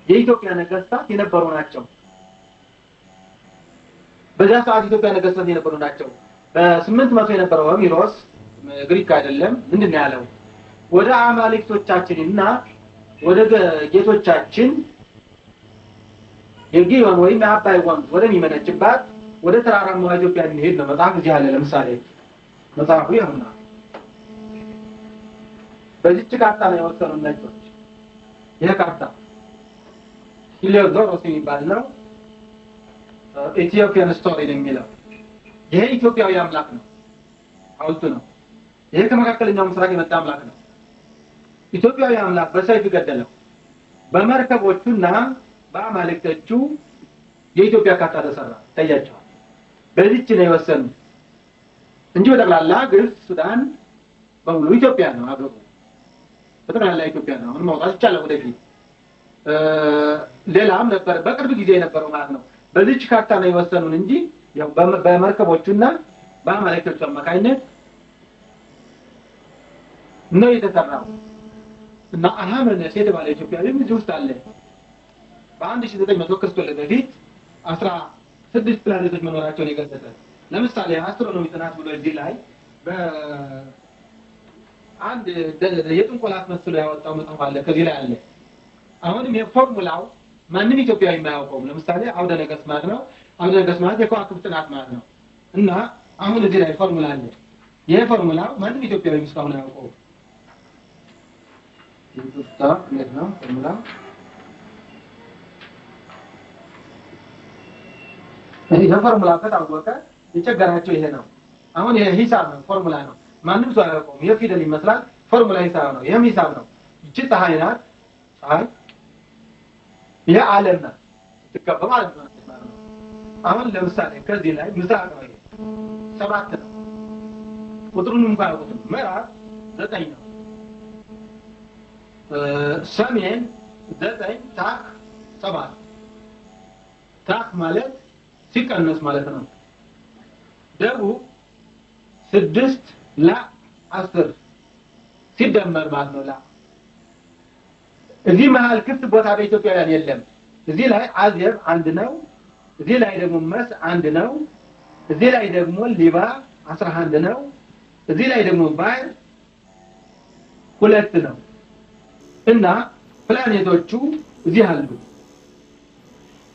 የኢትዮጵያ ነገስታት የነበሩ ናቸው በዛ ሰዓት ኢትዮጵያ ነገስታት የነበሩ ናቸው በ800 የነበረው ሄሮስ ግሪክ አይደለም ምንድነው ያለው ወደ አማሊክቶቻችንና ወደ ጌቶቻችን የጊዮን ወይም አባይ ወንዝ ወደሚመነጭባት ወደ ተራራማው ኢትዮጵያ እንሄድ ነው መጽሐፍ እዚህ አለ ለምሳሌ መጽሐፉ ይሁንና በዚህች ካርታ ነው የወሰኑ ነጮች ይሄ ካርታ ሂሊዮዶሮስ የሚባል ነው ኢትዮጵያን ስቶሪ ነው የሚለው ይሄ ኢትዮጵያዊ አምላክ ነው ሐውልቱ ነው ይሄ ከመካከለኛው ምስራቅ የመጣ አምላክ ነው ኢትዮጵያዊ አምላክ በሰይፍ ገደለው በመርከቦቹና በአማልክቶቹ የኢትዮጵያ ካርታ ተሰራ ታያቸው በዚህች ነው የወሰኑ እንጂ ወደላላ ግብጽ ሱዳን በሙሉ ኢትዮጵያ ነው አገሩ በተናለ ኢትዮጵያ ነው አሁን ማውጣት ይቻላል ወደፊት ሌላም ነበር በቅርብ ጊዜ የነበረው ማለት ነው በዚህች ካርታ ነው የወሰኑን እንጂ ያው በመርከቦቹና በአማልክቶቹ አማካይነት ነው የተሰራው እና አሃመነስ የተባለ ኢትዮጵያዊ እዚህ ውስጥ አለ በ1900 ክርስቶስ በፊት 16 ፕላኔቶች መኖራቸውን የገለጸ ለምሳሌ አስትሮኖሚ ጥናት ብሎ እዚህ ላይ በአንድ የጥንቆላት መስሎ ያወጣው መጽሐፍ አለ ከዚህ ላይ አለ አሁንም የፎርሙላው ማንንም ኢትዮጵያዊ የማያውቀው ለምሳሌ አውደ ነገሥት ማለት ነው አውደ ነገሥት ማለት የከዋክብት ጥናት ማለት ነው እና አሁን እዚህ ላይ ፎርሙላ አለ ይሄ ፎርሙላው ማንንም ኢትዮጵያዊ እስካሁን አያውቀው እንዴት ነው ፎርሙላው ይሄ ፎርሙላ ከታወቀ የቸገራቸው ይሄ ነው አሁን ይሄ ሂሳብ ነው ፎርሙላ ነው ማንንም ሰው አያውቀውም የፊደል ይመስላል ፎርሙላ ሂሳብ ነው ይሄም ሂሳብ ነው እቺ ፀሐይ ናት ፀሐይ ይሄ ዓለም ናት ትከበብ ማለት ነው አሁን ለምሳሌ ከዚህ ላይ ምስራቅ ነው 7 ነው ቁጥሩን እንኳን አውቁትም ምዕራብ 9 ነው ሰሜን 9 ታክ 7 ታክ ማለት ሲቀነስ ማለት ነው ደቡብ 6 ላ 10 ሲደመር ማለት ነው ላ እዚህ መሃል ክፍት ቦታ በኢትዮጵያውያን የለም እዚህ ላይ አዜብ አንድ ነው እዚህ ላይ ደግሞ መስ አንድ ነው እዚህ ላይ ደግሞ ሊባ 11 ነው። እዚህ ላይ ደግሞ ባይር 2 ነው እና ፕላኔቶቹ እዚህ አሉ።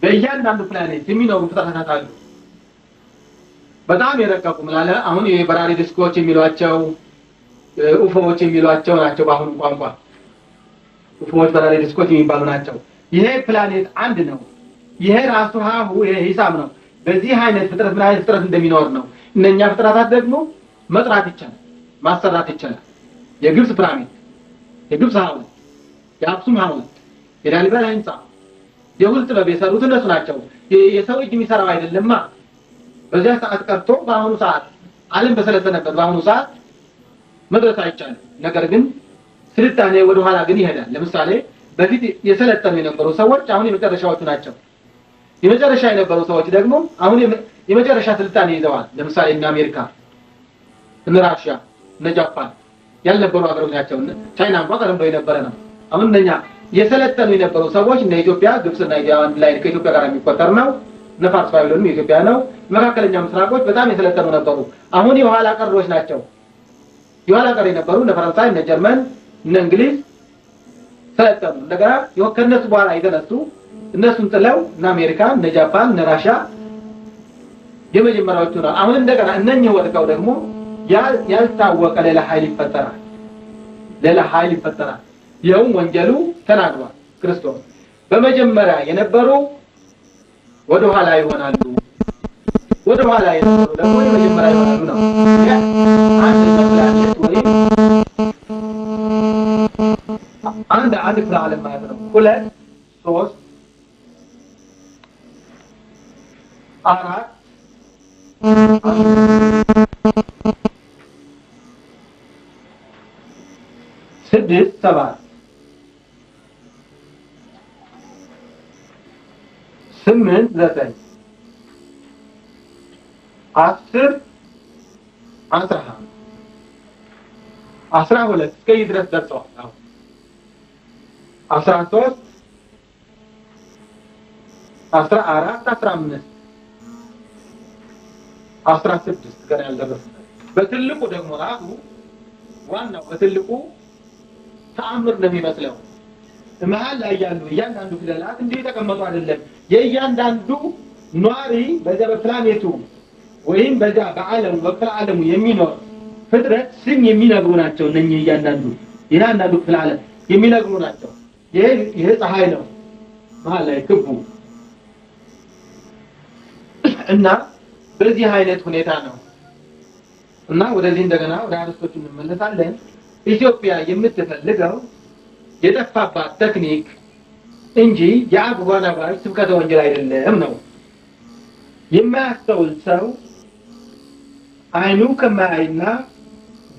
በእያንዳንዱ ፕላኔት የሚኖሩ ፍጥረታት አሉ። በጣም የረቀቁ ማለት አሁን የበራሪ ዲስኮች የሚሏቸው ኡፎዎች የሚሏቸው ናቸው። በአሁኑ ቋንቋ ኡፎዎች በራሪ ዲስኮች የሚባሉ ናቸው። ይሄ ፕላኔት አንድ ነው። ይሄ ራሱ ሀሁ ይሄ ሂሳብ ነው። በዚህ አይነት ፍጥረት ምን አይነት ፍጥረት እንደሚኖር ነው። እነኛ ፍጥረታት ደግሞ መጥራት ይቻላል፣ ማሰራት ይቻላል። የግብጽ ፒራሚድ፣ የግብጽ ሐውልት፣ የአክሱም ሐውልት፣ የላሊበላ ህንጻ፣ የሁሉ ጥበብ የሰሩት እነሱ ናቸው። የሰው እጅ የሚሰራው አይደለማ። በዚያ ሰዓት ቀርቶ በአሁኑ ሰዓት ዓለም በሰለጠነበት በአሁኑ ሰዓት መድረስ አይቻልም። ነገር ግን ስልጣኔ ወደ ኋላ ግን ይሄዳል። ለምሳሌ በፊት የሰለጠኑ የነበሩ ሰዎች አሁን የመጨረሻዎቹ ናቸው። የመጨረሻ የነበሩ ሰዎች ደግሞ አሁን የመጨረሻ ስልጣኔ ይዘዋል። ለምሳሌ እነ አሜሪካ፣ እነ ራሽያ፣ እነ ጃፓን ያልነበሩ ሀገሮች ናቸው። ቻይና እንኳን ቀደም ብሎ የነበረ ነው። አሁን እነኛ የሰለጠኑ የነበሩ ሰዎች እነ ኢትዮጵያ፣ ግብጽና ኢራን ላይ ከኢትዮጵያ ጋር የሚቆጠር ነው። እነ ፋርስ ባቢሎንም የኢትዮጵያ ነው። መካከለኛ ምስራቆች በጣም የሰለጠኑ ነበሩ። አሁን የኋላ ቀሮች ናቸው። የኋላ ቀር የነበሩ እነ ፈረንሳይ፣ እነ ጀርመን፣ እነ እንግሊዝ ሰለጠኑ። እንደገና ከነሱ በኋላ የተነሱ እነሱን ጥለው እነ አሜሪካ፣ እነ ጃፓን፣ እነ ራሽያ የመጀመሪያዎቹ ነው። አሁን እንደገና እነኚህ ወድቀው ደግሞ ያልታወቀ ሌላ ኃይል ይፈጠራል። ሌላ ኃይል ይፈጠራል። ይኸውም ወንጌሉ ተናግሯል። ክርስቶስ በመጀመሪያ የነበሩ ወደ ኋላ ይሆናሉ፣ ወደ ኋላ የነበሩ ደግሞ የመጀመሪያ ይሆናሉ ነው። አንድ ፕላኔት ወይም አንድ ክፍለ ዓለም ማለት ነው። 2 3 4 6 7 8 9 10 12 እስከዚህ ድረስ ደርሰዋል። አሁን 13 14 15 16 ገና ያልደረሰ በትልቁ ደግሞ ራሱ ዋናው በትልቁ ተአምር ነው የሚመስለው። መሃል ላይ ያሉ እያንዳንዱ ፊደላት እንዲህ ተቀመጡ አይደለም። የእያንዳንዱ ኗሪ በዚያ በፕላኔቱ ወይም በዚያ በዓለሙ በክፍለ ዓለሙ የሚኖር ፍጥረት ስም የሚነግሩ ናቸው። እነኚህ እያንዳንዱ ክፍለ ዓለም የሚነግሩ ናቸው። ይሄ ፀሐይ ነው መሃል ላይ ክቡ እና በዚህ አይነት ሁኔታ ነው እና ወደዚህ እንደገና ወደ አርስቶቹ እንመለሳለን። ኢትዮጵያ የምትፈልገው የጠፋባት ቴክኒክ እንጂ የአግባባሽ ስብከተ ወንጌል አይደለም ነው። የማያስተውል ሰው አይኑ ከማያይና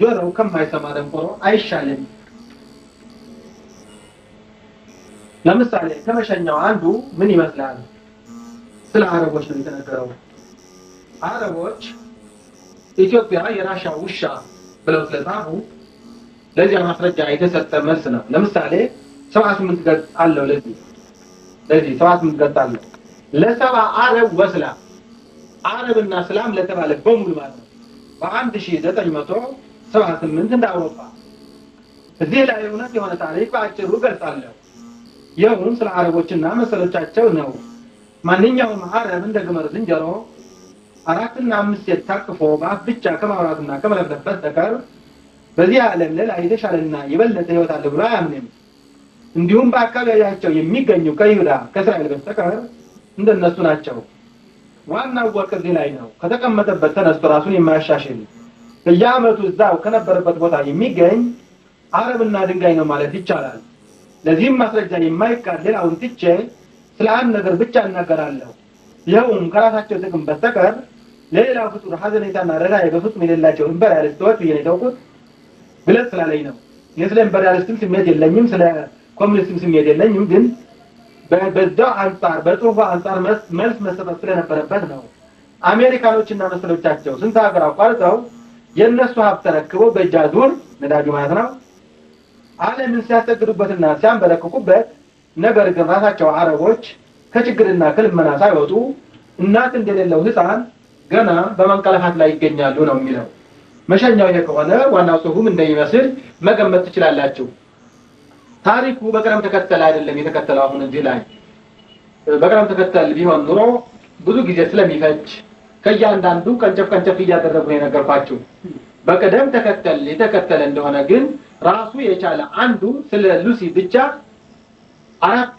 ጆሮው ከማይሰማ ደንቆሮ አይሻልም። ለምሳሌ ከመሸኛው አንዱ ምን ይመስላል? ስለ አረቦች ነው የተነገረው። አረቦች ኢትዮጵያ የራሻ ውሻ ብለው ስለጻፉ ለዚህ ማስረጃ የተሰጠ መልስ ነው። ለምሳሌ 78 ገጽ አለው። ለዚህ 78 ገጽ አለው። ለሰባ አረብ ወስላ አረብና እስላም ለተባለ በሙሉ ማለት ነው በ1978 እንደ አውሮፓ እዚህ ላይ እውነት የሆነ ታሪክ በአጭሩ ገልጻለሁ። ይኸውም ስለ አረቦችና መሰሎቻቸው ነው። ማንኛውም አረብ እንደ ግመል ዝንጀሮ 4 እና 5 የታቅፎ በአፍ ብቻ ከማውራትና ከመለፍለፍ በስተቀር በዚህ ዓለም ላይ የተሻለና የበለጠ ህይወት አለ ብሎ አያምንም። እንዲሁም በአካባቢያቸው የሚገኙ ከይሁዳ ከእስራኤል በስተቀር እንደነሱ ናቸው። ዋናው ወርቅ እዚህ ላይ ነው። ከተቀመጠበት ተነስቶ ራሱን የማያሻሽል በየዓመቱ እዛው ከነበረበት ቦታ የሚገኝ አረብና ድንጋይ ነው ማለት ይቻላል። ለዚህም ማስረጃ የማይካድ ሌላውን ትቼ ስለ አንድ ነገር ብቻ እናገራለሁ። ይኸውም ከራሳቸው ጥቅም በስተቀር ለሌላው ፍጡር ሐዘኔታና ርኅራኄ በፍጹም የሌላቸው ኢምፔሪያሊስቶች ብዬ ነው የተውኩት ብለህ ስላለኝ ነው። ስለ ኢምፔሪያሊስትም ስሜት የለኝም፣ ስለ ኮሚኒስትም ስሜት የለኝም። ግን በዛው አንጻር በጽሁፉ አንጻር መልስ መሰጠት ስለነበረበት ነው። አሜሪካኖችና መሰሎቻቸው ስንት ሀገር አቋርጠው የእነሱ ሀብት ተረክበው በእጅ አዙር ነዳጁ ማለት ነው ዓለምን ሲያሰግዱበትና ሲያንበረክኩበት፣ ነገር ግን ራሳቸው አረቦች ከችግርና ከልመና ሳይወጡ እናት እንደሌለው ህፃን ገና በመንቀለፋት ላይ ይገኛሉ ነው የሚለው። መሸኛው ይሄ ከሆነ ዋናው ጽሁፉም እንደሚመስል መገመት ትችላላችሁ። ታሪኩ በቅደም ተከተል አይደለም የተከተለው። አሁን እዚህ ላይ በቅደም ተከተል ቢሆን ኑሮ ብዙ ጊዜ ስለሚፈጅ ከእያንዳንዱ ቀንጨፍ እያደረጉ ነው የነገርኳችሁ። በቅደም ተከተል የተከተለ እንደሆነ ግን ራሱ የቻለ አንዱ ስለ ሉሲ ብቻ አራት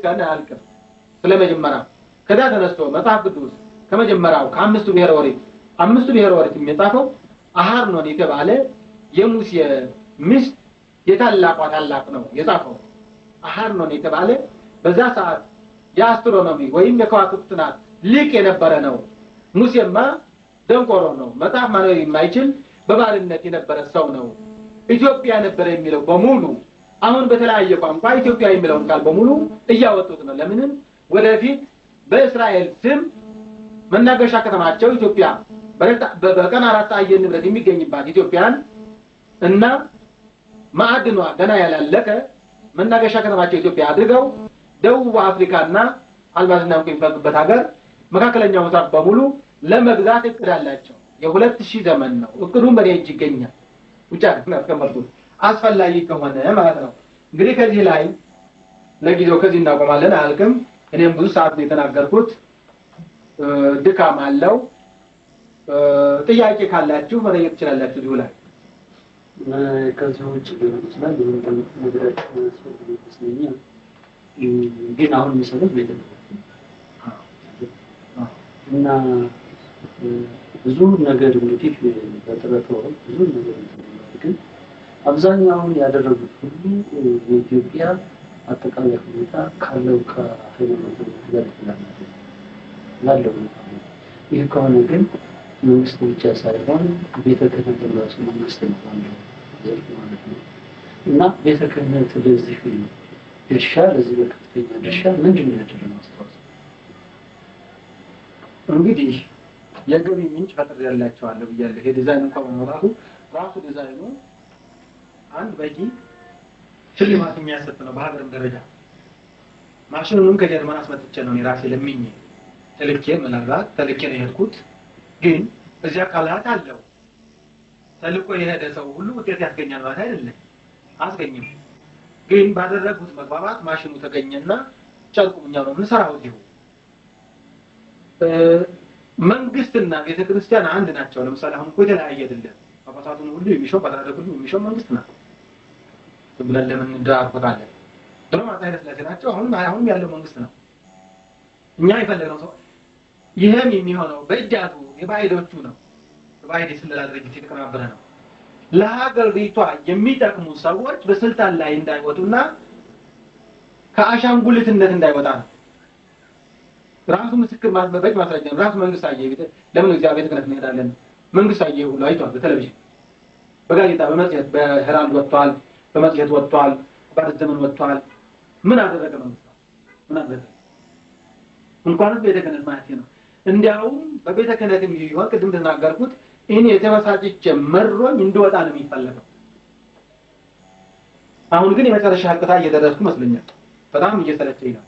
ቀን አያልቅም። ስለመጀመሪያው ከዛ ተነስቶ መጽሐፍ ቅዱስ ከመጀመሪያው ከአምስቱ ብሔረ ኦሪት የሚጻፈው አሃርኖን የተባለ የሙሴ ሚስት የታላቋ ታላቅ ነው የጻፈው። አሃርኖን የተባለ በዛ ሰዓት የአስትሮኖሚ ወይም የከዋክብት ጥናት ሊቅ የነበረ ነው። ሙሴማ ደንቆሮ ነው፣ መጽሐፍ ማንበብ የማይችል በባርነት የነበረ ሰው ነው። ኢትዮጵያ ነበረ የሚለው በሙሉ አሁን በተለያየ ቋንቋ ኢትዮጵያ የሚለውን ቃል በሙሉ እያወጡት ነው። ለምንም ወደፊት በእስራኤል ስም መናገሻ ከተማቸው ኢትዮጵያ በቀን 4 አየር ንብረት የሚገኝባት ኢትዮጵያን እና ማዕድኗ ገና ያላለቀ መናገሻ ከተማቸው ኢትዮጵያ አድርገው ደቡብ አፍሪካና አልማዝና ዕንቁ የሚፈልቅበት ሀገር መካከለኛው ምስራቅ በሙሉ ለመግዛት እቅድ አላቸው። የ2000 ዘመን ነው እቅዱን በኔ እጅ ይገኛል። ብቻ እናስቀምጡት አስፈላጊ ከሆነ ማለት ነው። እንግዲህ ከዚህ ላይ ለጊዜው ከዚህ እናቆማለን። አልክም እኔም ብዙ ሰዓት ነው የተናገርኩት። ድካም አለው። ጥያቄ ካላችሁ መጠየቅ ትችላላችሁ። ዲሁ ላይ ከዚህ ውጭ ሊሆን ይችላል ነገራችን ስለሚመስለኝ ግን አሁን መሰረት ቤት እና ብዙ ነገር እንግዲህ በጥረቱ ብዙ ነገር ግን አብዛኛውን ያደረጉት ሁሉ የኢትዮጵያ አጠቃላይ ሁኔታ ካለው ከሃይማኖት ጋር ያለው ይህ ከሆነ ግን መንግስት ብቻ ሳይሆን ቤተ ክህነት ራሱ መንግስት ነው ማለት ነው። እና ቤተ ክህነት ለዚህ ድርሻ ለዚህ በከፍተኛ ድርሻ ምንድን ነው ያደረገው አስተዋጽኦ? እንግዲህ የገቢ ምንጭ ፈጥር ያላቸዋለሁ ብያለሁ። ይሄ ዲዛይን እንኳን በመራሱ ራሱ ዲዛይኑ አንድ በቂ ሽልማት የሚያሰጥ ነው በሀገርም ደረጃ። ማሽኑንም ከጀርመን አስመጥቼ ነው እኔ ራሴ ለምኜ ምናልባት ተልኬ ነው የሄድኩት። ግን እዚያ ቃላት አለው ተልቆ የሄደ ሰው ሁሉ ውጤት ያስገኛል ማለት አይደለም። አስገኝም። ግን ባደረጉት መግባባት ማሽኑ ተገኘና ጨርቁኛው ነው እንሰራው እዚሁ። መንግስትና ቤተክርስቲያን አንድ ናቸው። ለምሳሌ አሁን እኮ የተለያየ አይደለም። ጳጳሳቱን ሁሉ የሚሾም ፓትርያርኩን ሁሉ የሚሾም መንግስት ነው። ብለን ለምን እንደአቆጣለን ድሮ ማጣ ኃይለሥላሴ ናቸው። አሁን ያለው መንግስት ነው። እኛ የፈለግነው ሰው ይሄም የሚሆነው በእጃቱ የባይዶቹ ነው። ባይድ ስለላ ድርጅት የተቀናበረ ነው። ለሀገሪቷ የሚጠቅሙ ሰዎች በስልጣን ላይ እንዳይወጡና ከአሻንጉልትነት እንዳይወጣ ነው። ራሱ ምስክር ማስበበቅ ማስረጃ ነው። ራሱ መንግስት አየ ለምን እግዚአብሔር ቤተ ክህነት እንሄዳለን? መንግስት አየ ሁሉ አይቷል። በቴሌቪዥን በጋዜጣ በመጽሔት በሄራልድ ወጥቷል፣ በመጽሔት ወጥቷል፣ በአዲስ ዘመን ወጥቷል። ምን አደረገ መንግስት? ምን አደረገ? እንኳንስ ቤተ ክህነት ማለት ነው። እንዲያውም በቤተ ክህነትም ይሁን ቅድም ተናገርኩት እኔ የተመሳጨች መሮኝ እንደወጣ ነው የሚፈልገው። አሁን ግን የመጨረሻ ሀቅታ እየደረስኩ መስለኛል። በጣም እየሰለቸኝ ነው።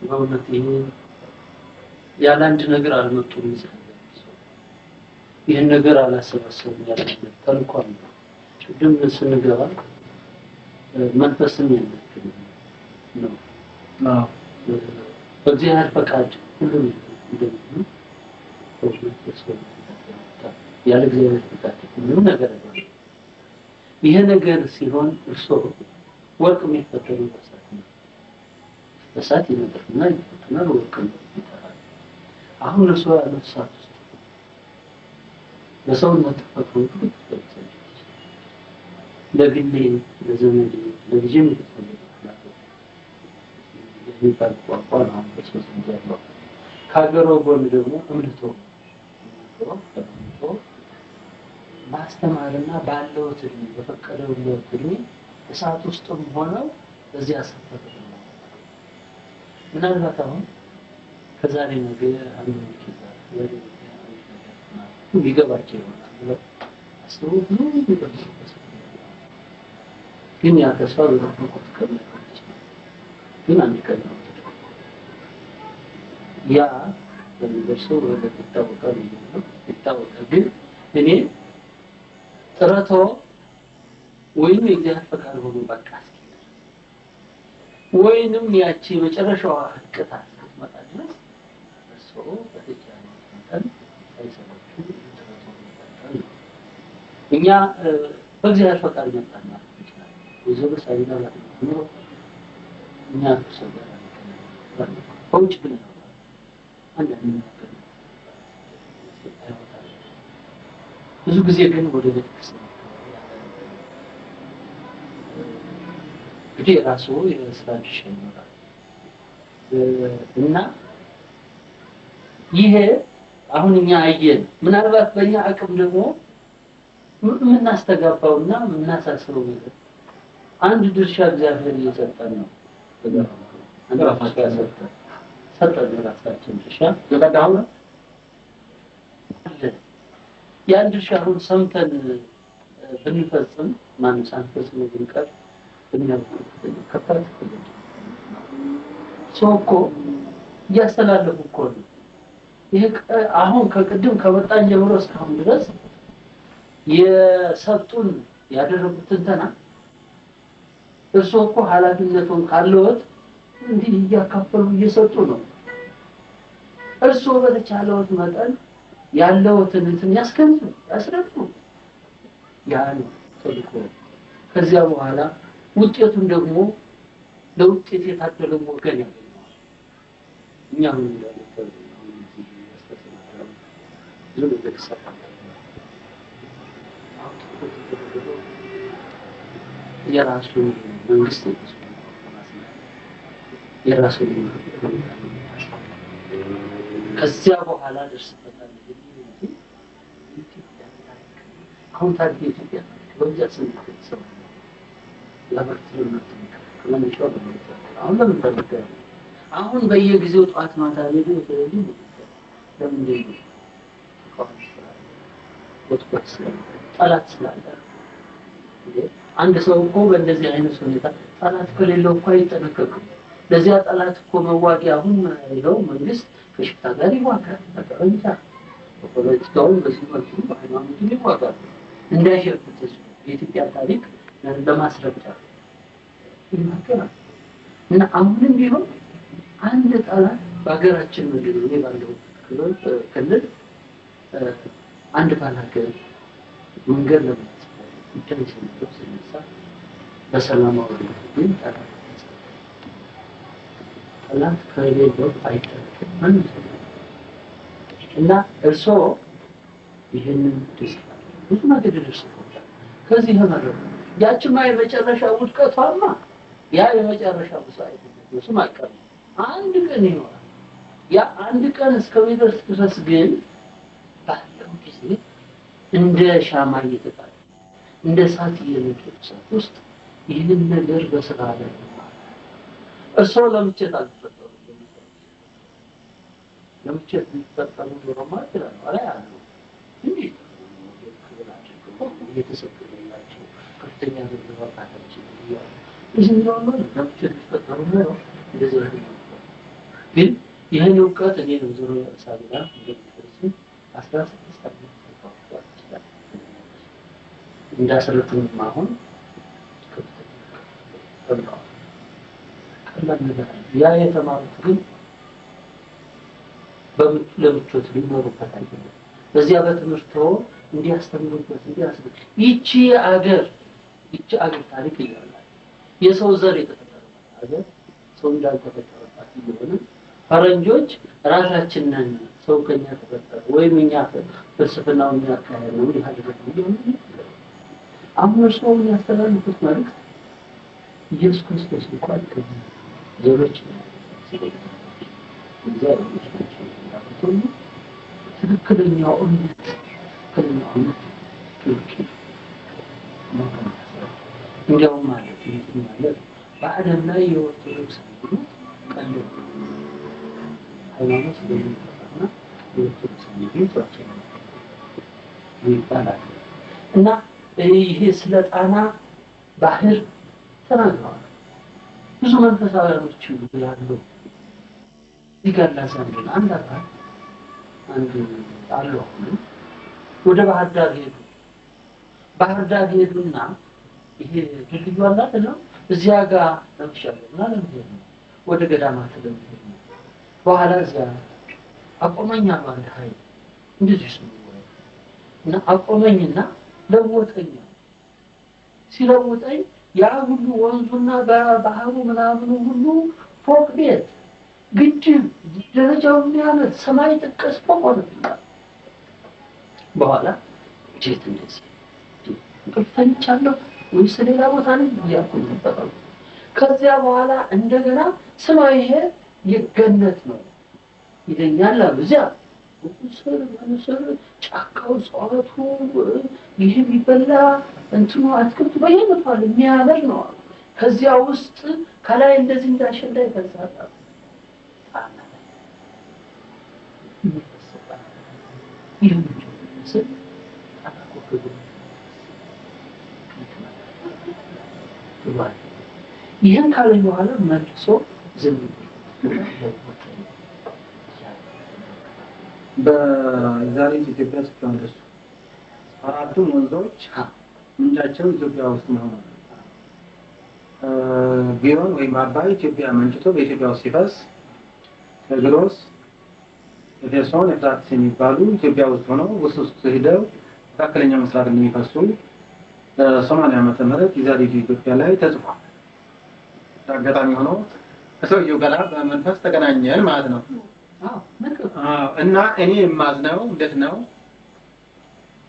በእውነት ይሄ ያለ አንድ ነገር አልመጡም ይችላል። ይሄን ነገር አላሰባሰብም ያለ ተልኳል። ቅድም ስንገባ መንፈስን ያነክል ነው። በእግዚአብሔር ፈቃድ ሁሉም እንደምን ያለ እግዚአብሔር ፈቃድ ሁሉም ነገር ነው። ይሄ ነገር ሲሆን እርሶ ወርቅ የሚፈጠረው በሳት ነው። በሳት ይመጣና ይፈጠራል፣ ወርቅ ይፈጠራል። አሁን እርሶ ያሉት ሳት ውስጥ በሰውነት ተፈጥሮ ይፈጠራል። ለግሌ ለዘመዴ ለልጄም ይፈጠራል። የሚባል ቋንቋ ነው በሶስት ያለው። ከሀገሩ ጎን ደግሞ እምነቶ ማስተማርና ባለው ትልም በፈቀደው ትልም እሳት ውስጥም ሆነው በዚህ አሰፈተ ነው። ምናልባት አሁን ከዛሬ ነገ አንዱ ይችላል ሊገባቸው ይሆናል። አስቡ ግን ያ ተስፋ በተቆጥ ከመጣች ግን አንድ ቀን ነው ያ በሚደርሰው ወደ ይታወቃል ነው ይታወቃል። ግን እኔ ጥረቶ ወይም የእግዚአብሔር ፈቃድ ሆኖ በቃ ወይንም ያቺ መጨረሻዋ ህቅታ ስትመጣ ድረስ እሱ በተቻለ መጠን ሳይሰለቹ ጥረቶ መጠን እኛ በእግዚአብሔር ፈቃድ መጣን ማለት ይችላል። ወዘበ ሳይና ነው እኛ ተሰበረ ከውጭ ግን አንዳንድ ነገር ብዙ ጊዜ ግን ወደ ቤተክርስቲያን እንግዲህ ራሱ የስራ ድርሻ ይኖራል እና ይሄ አሁን እኛ አየን ምናልባት በእኛ አቅም ደግሞ የምናስተጋባውና የምናሳስበው ነገር አንድ ድርሻ እግዚአብሔር እየሰጠን ነው። አንድ ራሳችን ሰጠን ራሳችን ድርሻ የቀዳው ነው ያን ድርሻ አሁን ሰምተን ብንፈጽም ማን ሳንፈጽም ብንቀር ከፈት ሶኮ ያስተላልፉ እኮ ነው። ይሄ አሁን ከቅድም ከመጣን ጀምሮ እስካሁን ድረስ የሰጡን ያደረጉትን ተና እርሶ እኮ ኃላፊነቱን ካለዎት እንዲህ እያካፈሉ እየሰጡ ነው። እርሶ በተቻለዎት መጠን ያለዎትን እንትን ያስረዱ ያን ተልኮ ከዚያ በኋላ ውጤቱን ደግሞ ለውጤት የታደለ ወገን ያገኛል። እኛ ምን እንደምትል ብዙ ተከሰተ የራሱ መንግስት የራሱ ከዚያ በኋላ ደርሰታል። አሁን ታዲያ ኢትዮጵያ በብዛት ሰው አሁን በየጊዜው ጧት ማታ ሄዶ ስለዚህ ለምን ጠላት ስላለ አንድ ሰው እኮ በእንደዚህ አይነት ሁኔታ ጠላት ከሌለው እኮ አይጠነቀቅም። ለዚያ ጠላት እኮ መዋጊያ አሁን ነው መንግስት ከሽፍታ ጋር ይዋጋል። በቃ በፖለቲካው በዚህ መልኩ በሃይማኖቱ ይዋጋል። እንዳይሸፍት የኢትዮጵያ ታሪክ ለማስረዳት ይናገራል። እና አሁንም ቢሆን አንድ ጠላት በሀገራችን ምድር ላይ ባለው ክልል አንድ ባላገር መንገድ ለማስፈጸም ሲነሳ በሰላማዊ ግን ጠላት ከሌለው አይተርፍም እና እርሶ ይህንን ብዙ ነገር ደርሰውታል። ከዚህ ተመረጡ ያቺማ የመጨረሻ ውድቀቷማ ያ የመጨረሻ ውሳይት ነው። ማቀር አንድ ቀን ይኖራል። ያ አንድ ቀን እስከሚደርስ ድረስ ግን ባለው ጊዜ እንደ ሻማ እየተቃጠለ እንደ እሳት እየነደደ ውስጥ ይህንን ነገር በስራ ላይ እርሶ ለምቸት አልተፈጠሩም። ለምቸት ሊፈጠሩ ኖሮማ ይችላል አላ ያለው እንዴ የተሰከረላቸው ከፍተኛ ወጣቶች ይያሉ እዚህ ነው ለምቸት ሊፈጠሩ ነው እንደዚህ ነው። ግን ይሄን ዕውቀት እኔ ነው ዞሮ ሳቢራ እንደዚህ 16 ዓመት ተቆጥቷል ይችላል እንዳሰረቱን ማሁን ከፍተኛ ቀላል ነገር ያ የተማሩት ግን ለምቾት ሊኖሩበት አይደለም። በዚያ በትምህርቶ እንዲያስተምሩበት እንዲያስብ ይቺ አገር ታሪክ ይላል የሰው ዘር የተፈጠረባት አገር ሰው እንዳልተፈጠረባት ይሆነ ፈረንጆች ራሳችንን ሰው ከኛ ተፈጠረ ወይም እኛ ፍልስፍናው እኛ ካሄድ ነው ይሃደረው አሁን ሰው ያስተላልፉት ማለት ኢየሱስ ክርስቶስ እንኳን ዘሮች ትክክለኛው እምነት እንዲያውም ማለት በዓለም ላይ የኦርቶዶክስ ሃይማኖት ስለሚጠፋና የኦርቶዶክስ ይባላል እና ይሄ ስለ ጣና ባህር ተናግረዋል። ብዙ መንፈሳዊያኖች ያሉ ይገላሳሉ። አንድ አባት አንድ አሉ ወደ ባህር ዳር ሄዱ። ባህር ዳር ሄዱና ይሄ ድልድዩ አለ አይደል? እዚያ ጋር ተምሻለሁ ማለት ነው። ወደ ገዳማት ለምሄድ ነው። በኋላ እዚያ አቆመኛ ባንድ ኃይል እንደዚህ ነው እና አቆመኝና ለወጠኝ። ሲለውጠኝ ያ ሁሉ ወንዙና ባህሩ ምናምኑ ሁሉ ፎቅ ቤት ግድብ ደረጃው የሚያምር ሰማይ ጠቀስ ፎቅ ሆነብኛል። በኋላ ጄት እንደዚህ ተኝቻለሁ ወይስ ሌላ ቦታ ነኝ እያልኩ ነበር። ከዚያ በኋላ እንደገና ሰማይ ይሄ የገነት ነው ይለኛል። እዚያ ሰር ጫካው ጸዋቱ ይሄ የሚበላ እንትኑ አትክልቱ በየቦታው የሚያምር ነው። ከዚያ ውስጥ ከላይ እንደዚህ እንዳሸንዳ ይፈሳል። ይህን ካለኝ በኋላ መልሶ ዝም በዛሬ ኢትዮጵያ ስትወንደሱ አራቱም ወንዞች ምንጫቸው ኢትዮጵያ ውስጥ ነው። ጊዮን ወይም አባይ ኢትዮጵያ መንጭቶ በኢትዮጵያ ውስጥ ሲፈስ ግሮስ ኤፌሶን ኤፍራጥስ የሚባሉ ኢትዮጵያ ውስጥ ሆነው ውስጥ ሄደው መካከለኛው ምስራቅ እንደሚፈሱ 80 ዓመተ ምህረት የዛሬቱ ኢትዮጵያ ላይ ተጽፏል። አጋጣሚ ሆኖ ከሰውየው ጋር በመንፈስ ተገናኘን ማለት ነው። እና እኔ የማዝነው እንዴት ነው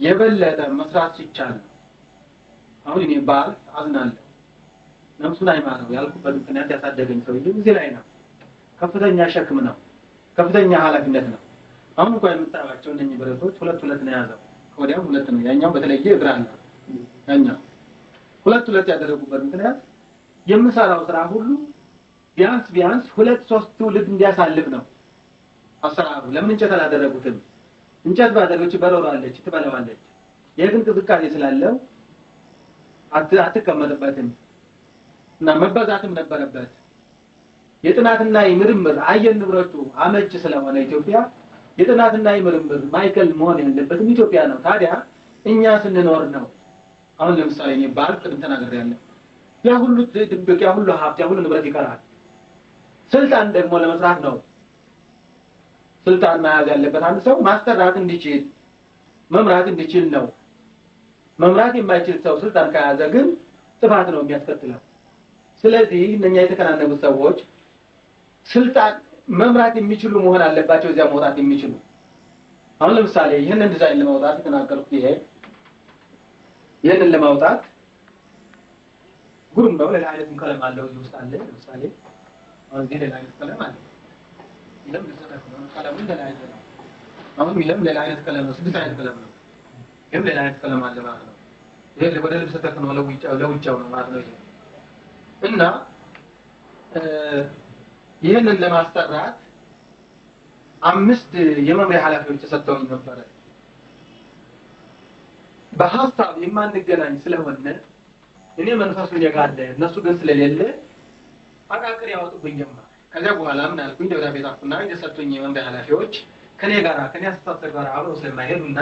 የበለጠ መስራት ሲቻል አሁን እኔ ባል አዝናለሁ። ነፍሱን አይማረው ያልኩበት ምክንያት ያሳደገኝ ሰውዬው እዚህ ላይ ነው። ከፍተኛ ሸክም ነው፣ ከፍተኛ ኃላፊነት ነው። አሁን እንኳን የምታያቸው እነኚህ ብረቶች ሁለት ነው የያዘው፣ ከወዲያው ሁለት ነው። ያኛው በተለየ እግር አለ። ያኛው ሁለት ያደረጉበት ምክንያት የምሰራው ስራ ሁሉ ቢያንስ 2-3 ትውልድ እንዲያሳልፍ ነው አሰራሩ። ለምን እንጨት አላደረጉትም? እንጨት ባደረገች በረራለች፣ ትበላዋለች። የግን ቅዝቃዜ ስላለው አትቀመጥበትም እና መበዛትም ነበረበት። የጥናትና የምርምር አየር ንብረቱ አመች ስለሆነ ኢትዮጵያ የጥናትና የምርምር ማይከል መሆን ያለበትም ኢትዮጵያ ነው። ታዲያ እኛ ስንኖር ነው። አሁን ለምሳሌ እኔ ባል ቅድም ተናግሬያለሁ። ያ ሁሉ ድብቅ፣ ያ ሁሉ ሀብት፣ ያ ሁሉ ንብረት ይቀራል። ስልጣን ደግሞ ለመስራት ነው። ስልጣን መያዝ ያለበት አንድ ሰው ማስተዳደር እንዲችል መምራት እንዲችል ነው። መምራት የማይችል ሰው ስልጣን ከያዘ ግን ጥፋት ነው የሚያስከትለው። ስለዚህ እነኛ የተከናነቡት ሰዎች ስልጣን መምራት የሚችሉ መሆን አለባቸው፣ እዚያ መውጣት የሚችሉ። አሁን ለምሳሌ ይሄንን ዲዛይን ለማውጣት የተናገርኩት ይሄንን ለማውጣት ጉሩም ነው። ሌላ አይነትም ቀለም አለው እዚህ ውስጥ አለ። ለምሳሌ አሁን እዚህ ሌላ አይነት ቀለም አለ። ይሄም ለተጠቅመው ቀለሙ ሌላ አይነት ነው። አሁን ይሄም ሌላ አይነት ቀለም ነው፣ 6 አይነት ቀለም ነው። ይሄም ሌላ አይነት ቀለም አለ ማለት ነው። ይሄ ወደ ልብስ ተጠቅመው ለውጫው ነው ማለት ነው። እና ይሄንን ለማስተራት 5 የመምሪያ ኃላፊዎች ተሰጥተውኝ ነበር። በሐሳብ የማንገናኝ ስለሆነ እኔ መንፈሱን የጋለ እነሱ ግን ስለሌለ አቃቅር ያወጡብኝ ጀመር። ከዚያ በኋላ ምን አልኩኝ? ደብዳቤ ጻፍኩና የሰጡኝ የመምሪያ ኃላፊዎች ከኔ አስተሳሰብ ጋር አብረው ስለማይሄዱና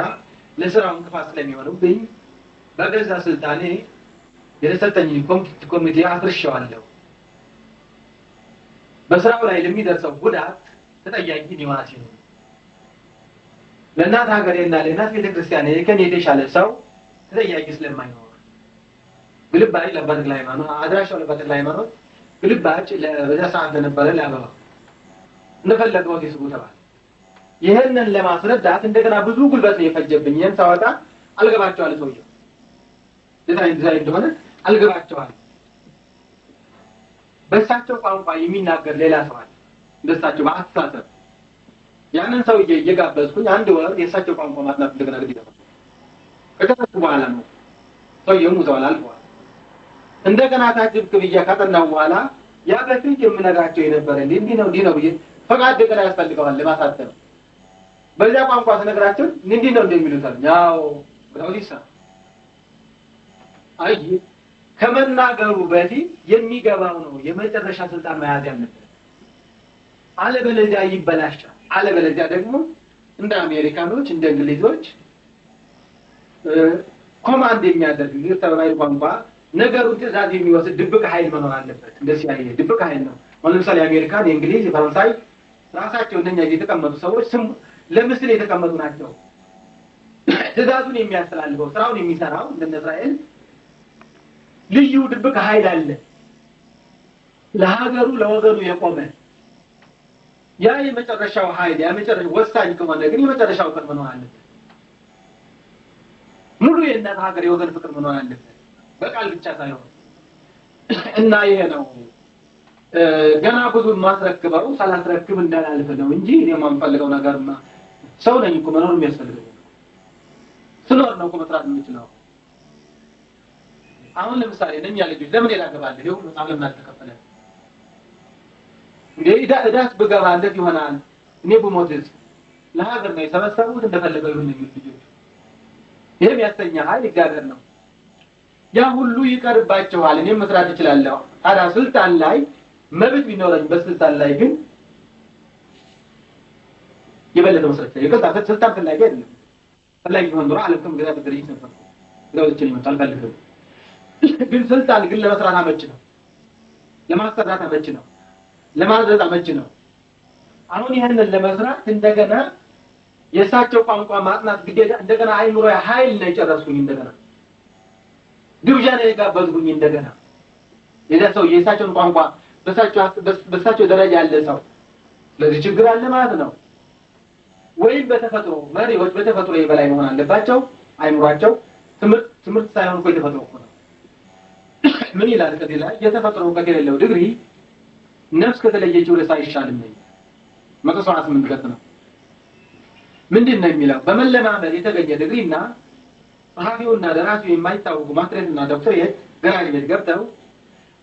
ለስራው እንቅፋት ስለሚሆኑብኝ በገዛ ስልጣኔ የተሰጠኝ ኮሚቴ አፍርሼዋለሁ። በስራው ላይ ለሚደርሰው ጉዳት ተጠያቂ ኒዋሲ ነው። ለእናት ሀገሬና ለእናት ቤተክርስቲያን ከኔ የተሻለ ሰው ተጠያቂ ስለማይኖር ግልባጭ ለበትክለ ሃይማኖት አድራሻው ለበትክለ ሃይማኖት ግልባጭ ለበዛ ሰዓት ነበረ ለአበባ እንደፈለገው ይስቡ ተባለ። ይሄንን ለማስረዳት እንደገና ብዙ ጉልበት ነው የፈጀብኝ። ይሄን ሳወጣ አልገባቸዋል ሰውየው ዲዛይን እንደሆነ አልገባቸዋል። በእሳቸው ቋንቋ የሚናገር ሌላ ሰው አለ እንደሳቸው በአስተሳሰብ ያንን ሰውዬ እየጋበዝኩኝ 1 ወር የእሳቸው ቋንቋ ማጥናት እንደገና ግዴታ ነው። ከከተቱ በኋላ ነው ሰውየው ሙተዋል አልፏል። እንደገና ታጅብ ክብያ ካጠናው በኋላ ያ በፊት የምነግራቸው የነበረ እንዲህ ነው ብዬ ፈቃድ እንደገና ያስፈልገዋል ለማሳተም። በዚያ ቋንቋ ስነግራቸው እንዲህ ነው እንደሚሉት ያው ብለውሊሳ አይ ከመናገሩ በፊት የሚገባው ነው የመጨረሻ ስልጣን መያዝ ያለበት። አለበለዚያ ይበላሻል። አለበለዚያ ደግሞ እንደ አሜሪካኖች እንደ እንግሊዞች ኮማንድ የሚያደርግ ተባባሪ ቋንቋ ነገሩን ትዕዛዝ የሚወስድ ድብቅ ኃይል መኖር አለበት። እንደዚህ አይነት ድብቅ ኃይል ነው። ለምሳሌ አሜሪካን፣ የእንግሊዝ፣ የፈረንሳይ ራሳቸው እነኛ የተቀመጡ ሰዎች ስም ለምስል የተቀመጡ ናቸው። ትዕዛዙን የሚያስተላልፈው ስራውን የሚሰራው እንደ እስራኤል ልዩ ድብቅ ኃይል አለ። ለሀገሩ ለወገኑ የቆመ ያ የመጨረሻው ኃይል የመጨረሻው ወሳኝ ከሆነ ግን የመጨረሻው ቀን መኖር አለበት። ሙሉ የእናት ሀገር የወገን ፍቅር መኖር አለበት፣ በቃል ብቻ ሳይሆን እና ይሄ ነው ገና ብዙ ማስረክበው ሳላስረክብ እንዳላልፍ ነው እንጂ እኔ የማንፈልገው ነገርማ ሰው ነኝ እኮ መኖር የሚያስፈልገው ስኖር ነው እኮ መስራት የምችለው። አሁን ለምሳሌ እነኛ ልጆች ለምን ያላገባለሁ ይሁን ነው ለምን አልተከፈለ እንዴ እዳስ ብገባ እንዴት ይሆናል? እኔ ብሞትስ ለሀገር ነው የሰበሰቡት እንደፈለገው ይሁን የሚል ልጆች ይሄም ያስተኛ ኃይል እግዚአብሔር ነው። ያ ሁሉ ይቀርባቸዋል፣ እኔም መስራት እችላለሁ። ታዲያ ስልጣን ላይ መብት ቢኖረኝ በስልጣን ላይ ግን የበለጠ መስራት ይቀጣ ስልጣን ፈላጊ አይደለም። ፈላጊ ሆኖ ኑሮ ዓለም ገዛ ተደረይ ነበር ለወጥቼ ይመጣል ፈልገው ግን ስልጣን ግን ለመስራት አመች ነው፣ ለማስተዳደር አመች ነው፣ ለማዘዝ አመች ነው። አሁን ይሄንን ለመስራት እንደገና የእሳቸው ቋንቋ ማጥናት ግዴታ እንደገና አይምሮ ኃይል ነው የጨረስኩኝ። እንደገና ግብዣ ነው የጋበዝኩኝ። እንደገና የደሰው የእሳቸውን ቋንቋ በእሳቸው ደረጃ ያለ ሰው ስለዚህ ችግር አለ ማለት ነው። ወይም በተፈጥሮ መሪዎች በተፈጥሮ የበላይ መሆን አለባቸው። አይምሯቸው ትምህርት ሳይሆን እኮ የተፈጥሮ እኮ ነው። ምን ይላል ከዚህ ላይ የተፈጥሮ እውቀት የሌለው ድግሪ ነፍስ ከተለየችው ለሳ አይሻልም ነው 178 ገጽ ነው። ምንድነው የሚለው? በመለማመድ የተገኘ ድግሪና ጸሐፊውና ደራሲው የማይታወቁ ማስትሬትና ዶክተሬት ገራጅቤት ገብተው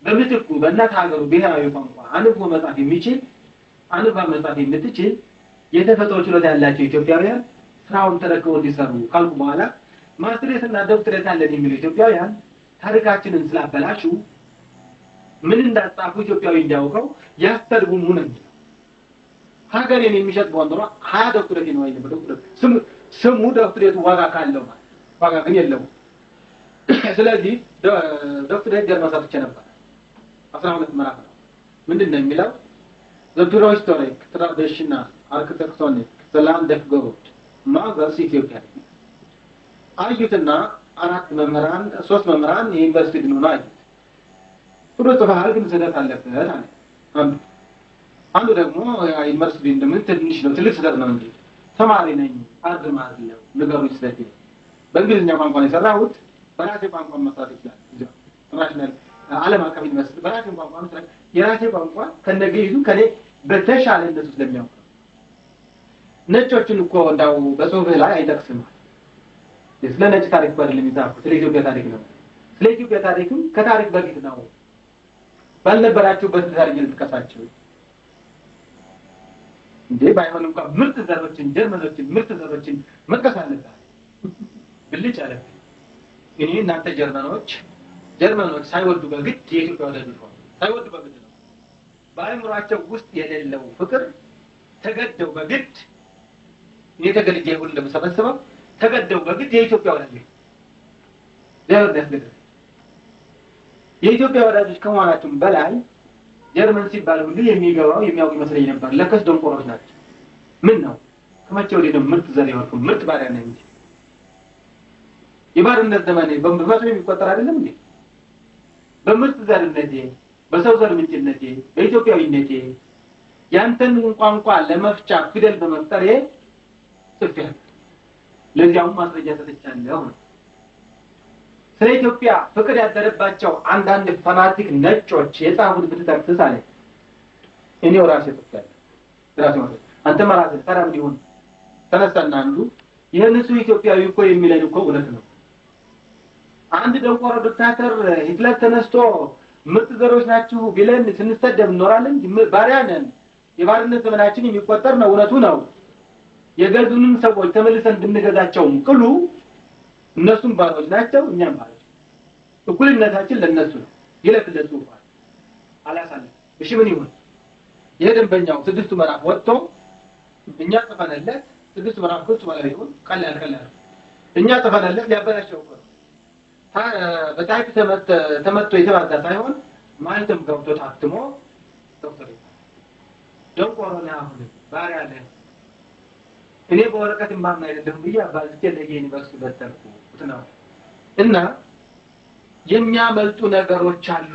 በምትኩ በእናት ሀገሩ ብሔራዊ ቋንቋ አንብቦ መጻፍ የሚችል አንብባ መጻፍ የምትችል የተፈጥሮ ችሎታ ያላቸው ኢትዮጵያውያን ስራውን ተረክበው እንዲሰሩ ካልኩ በኋላ ማስትሬትና ዶክተሬት አለን የሚሉ ኢትዮጵያውያን ታሪካችንን ስላበላሹ ምን እንዳጻፉ ኢትዮጵያዊ እንዲያውቀው ያስተርጉሙ ነው። ሀገሬን የሚሸጥ ወንድሮ 20 ዶክተሬት ነው አይደለም ዶክተሬት ስሙ ዶክተሬቱ ዋጋ ካለው ማለት ዋጋ ግን የለውም። ስለዚህ ዶክተሬት ጀርመን ሰጥቼ ነበር 12 ምዕራፍ ነው። ምንድነው የሚለው? The prehistoric traditional architectonic the land of God ማዘርስ ኢትዮጵያ አዩትና 4 መምህራን 3 መምህራን የዩኒቨርሲቲ ድኑ ነው አዩት። ጥሩ ጽፋል ግን ስህተት አለበት አለ አንዱ ደግሞ ዩኒቨርሲቲ እንደምን ትንሽ ነው ትልቅ ስህተት ነው እንጂ ተማሪ ነኝ አርድም አይደለም ነገሩ ስለዚህ በእንግሊዝኛ ቋንቋ ነው የሰራሁት በራሴ ቋንቋ መስራት ይችላል ኢንተርናሽናል ዓለም አቀፍ ዩኒቨርሲቲ በራሴ ቋንቋ መስራት የራሴ ቋንቋ ከነገይዙ ከኔ በተሻለ እንደሱ ስለሚያውቁ ነጮችን እኮ እንዳው በጽሁፍ ላይ አይጠቅስም። ስለ ነጭ ታሪክ አይደለም የሚጻፈው ስለ ኢትዮጵያ ታሪክ ነው። ስለ ኢትዮጵያ ታሪክም ከታሪክ በፊት ነው ባልነበራችሁበት ታሪክ ልትከሳቸው እንዴ ባይሆን እንኳን ምርጥ ዘሮችን ጀርመኖችን ምርጥ ዘሮችን መጥቀስ አለበት ብልጭ አለ። እኔ እናንተ ጀርመኖች ሳይወዱ በግድ የኢትዮጵያ ወዳጆች ሆኑ። ሳይወዱ በግድ ነው በአይምሯቸው ውስጥ የሌለው ፍቅር ተገደው በግድ የተገለጀ ሁሉ ለመሰበሰበው ተገደው በግድ የኢትዮጵያ ወዳጆች ለወዳጆች የኢትዮጵያ ወዳጆች ከመሆናቸው በላይ ጀርመን ሲባል ሁሉ የሚገባው የሚያውቅ ይመስለኝ ነበር። ለከስ ደንቆሮች ናቸው። ምን ነው ከመቼ ወዲህ ነው ምርጥ ዘር የሆንኩ ምርጥ ባሪያ ነኝ እንጂ የባርነት ዘመኔ በመቶ የሚቆጠር አይደለም እንዴ? በምርጥ ዘርነቴ በሰው ዘር ምንጭነቴ በኢትዮጵያዊነቴ ያንተን ቋንቋ ለመፍቻ ፊደል በመፍጠሬ ጽፌያለሁ። ለዚያው ማስረጃ ሰጥቻለሁ። ስለ ኢትዮጵያ ፍቅር ያደረባቸው አንዳንድ ፋናቲክ ነጮች የጻፉት ብትጠቅስ አለ እኔው ራሴ ጽፌያለሁ። ራሴ ማለት አንተ ማለት ተራም ሊሆን ተነስተና አንዱ የነሱ ኢትዮጵያዊ እኮ የሚለን እኮ እውነት ነው። አንድ ደንቆሮ ዲክታተር ሂትለር ተነስቶ ምርጥ ዘሮች ናችሁ ቢለን ስንሰደብ እንኖራለን። ባሪያ ነን። የባርነት ዘመናችን የሚቆጠር ነው። እውነቱ ነው። የገዙንን ሰዎች ተመልሰን እንድንገዛቸው ቅሉ እነሱም ባሮች ናቸው፣ እኛም ባሮች። እኩልነታችን ለነሱ ነው። ይለፍለት ጽፏል አላሳለም። እሺ ምን ይሁን? የደንበኛው 6ቱ ምዕራፍ ወጥቶ እኛ ጽፈንለት 6ቱ ምዕራፍ ቁጭ ማለት ይሁን ቀላል እኛ ጽፈንለት ሊያበላሸው ነው። በታይፕ ተመቶ የተባዛ ሳይሆን ማለትም ገብቶ ታትሞ ዶክተር ደንቆሮና አሁን ባሪያ አለ እኔ በወረቀት ማምና አይደለም ብዬ አባልቼ ለዩኒቨርሲቲ በተርኩት ነው። እና የሚያመልጡ ነገሮች አሉ።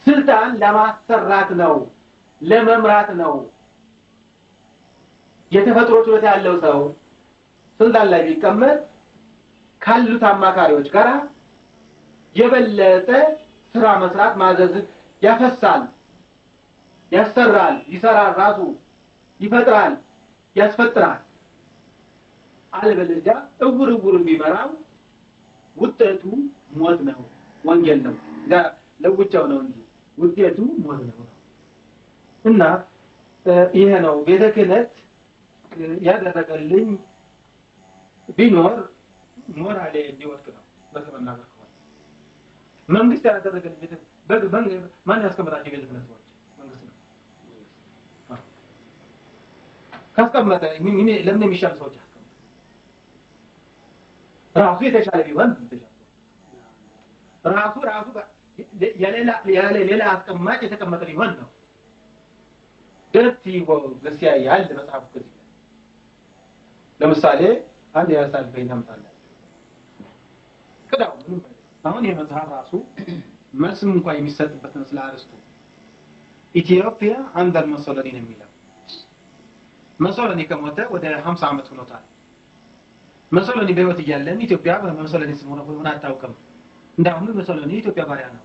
ስልጣን ለማሰራት ነው፣ ለመምራት ነው። የተፈጥሮ ችሎታ ያለው ሰው ስልጣን ላይ ቢቀመጥ ካሉት አማካሪዎች ጋር የበለጠ ስራ መስራት ማዘዝ ያፈሳል፣ ያሰራል፣ ይሰራል፣ ራሱ ይፈጥራል፣ ያስፈጥራል። አለበለዚያ እውር ቢመራው ውጤቱ ሞት ነው፣ ወንጌል ነው። ለውጫው ነው እንጂ ውጤቱ ሞት ነው። እና ይሄ ነው ቤተ ክህነት ያደረገልኝ ቢኖር ሞራሌ እንዲወድቅ ነው። በተመናገር ከሆነ መንግስት ያደረገልኝ ማን ያስቀመጣቸው ቤተ ክህነት ሰዎች መንግስት ነው ካስቀመጠ ለምን የሚሻል ሰዎች ያስቀመጠ ራሱ የተሻለ ቢሆን ራሱ ሌላ አስቀማጭ የተቀመጠ ሊሆን ነው። ደርቲ ወገሲያ ያለ መጽሐፍ ከዚህ ለምሳሌ አንድ ያሳል በእናምታለ ከዳው ምንም አሁን የመጽሐፍ ራሱ መልስም እንኳን የሚሰጥበት ነው። ስለ አርስቱ ኢትዮጵያ አንደር መሶሎኒ ነው የሚለው። መሶሎኒ ከሞተ ወደ 50 ዓመት ሆኖታል። መሶሎኒ በህይወት እያለን ኢትዮጵያ በመሶሎኒ ስም ሆነ አታውቅም። እንዳሁን መሶሎኒ ኢትዮጵያ ባሪያ ነው።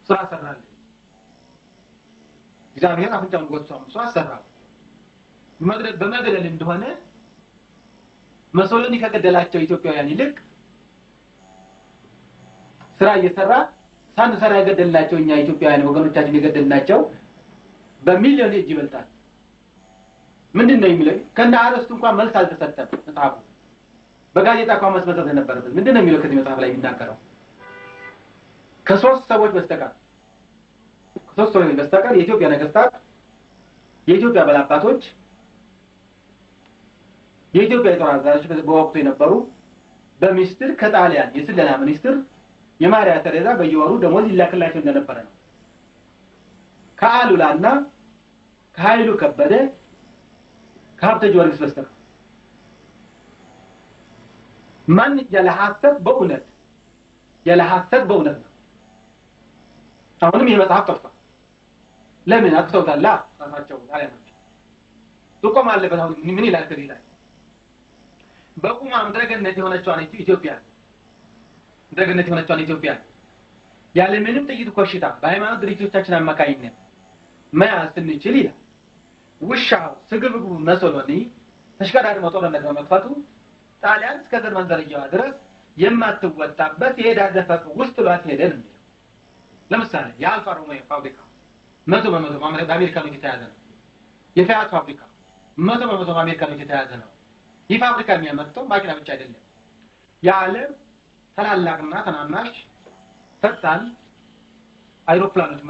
ስራ ሰራል። እግዚአብሔር አፍንጫውን ጎትቶ አምጥቶ አሰራው። በመገደል እንደሆነ መሶሎኒ ከገደላቸው ኢትዮጵያውያን ይልቅ ስራ እየሰራ ሳንሰራ የገደልናቸው እኛ ኢትዮጵያውያን ወገኖቻችን የገደልናቸው በሚሊዮን እጅ ይበልጣል። ምንድነው የሚለው? ከና አርስቱ እንኳን መልስ አልተሰጠም። መጽሐፉ በጋዜጣ እንኳን መስመር ነበረበት። ምንድነው የሚለው ከዚህ መጽሐፍ ላይ የሚናገረው? ከሶስት ሰዎች በስተቀር የኢትዮጵያ ነገስታት፣ የኢትዮጵያ ባላባቶች፣ የኢትዮጵያ የጦር አዛዦች በወቅቱ የነበሩ በሚኒስትር ከጣሊያን የስለላ ሚኒስትር የማሪያ ተሬዛ በየወሩ ደሞዝ ይላክላቸው እንደነበረ ነው። ከአሉላና ከኃይሉ ከበደ ከሀብተ ጊዮርጊስ በስተቀር ማን ያለ ሐሰት በእውነት ነው። አሁንም የመጽሐፍ ጠፍቷል። ለምን አጥተውታል? ራሳቸው ጣሊያኖች ጥቆም አለበት። አሁን ምን ይላል ከዚህ ላይ? በቁማ ምድረገነት የሆነችዋን ኢትዮጵያ ያለ ምንም ጥይት ኮሽታ በሃይማኖት ድርጅቶቻችን አማካኝነት መያዝ ስንችል ይላል ውሻው ስግብግቡ መሶሎኒ ተሽከዳድሞ ጦርነት በመክፈቱ ጣሊያን እስከ ዘር መንዘርያዋ ድረስ የማትወጣበት የሄዳ ዘፈቅ ውስጥ ሏት ሄደን ነው። ለምሳሌ የአልፋ ሮሜዮ ፋብሪካ 100% በአሜሪካኖች የተያዘ ነው። የፊያት ፋብሪካ 100% በአሜሪካኖች የተያዘ ነው። ይህ ፋብሪካ የሚያመርተው ማኪና ብቻ አይደለም። የዓለም ታላላቅና ተናናሽ ፈጣን አይሮፕላኖች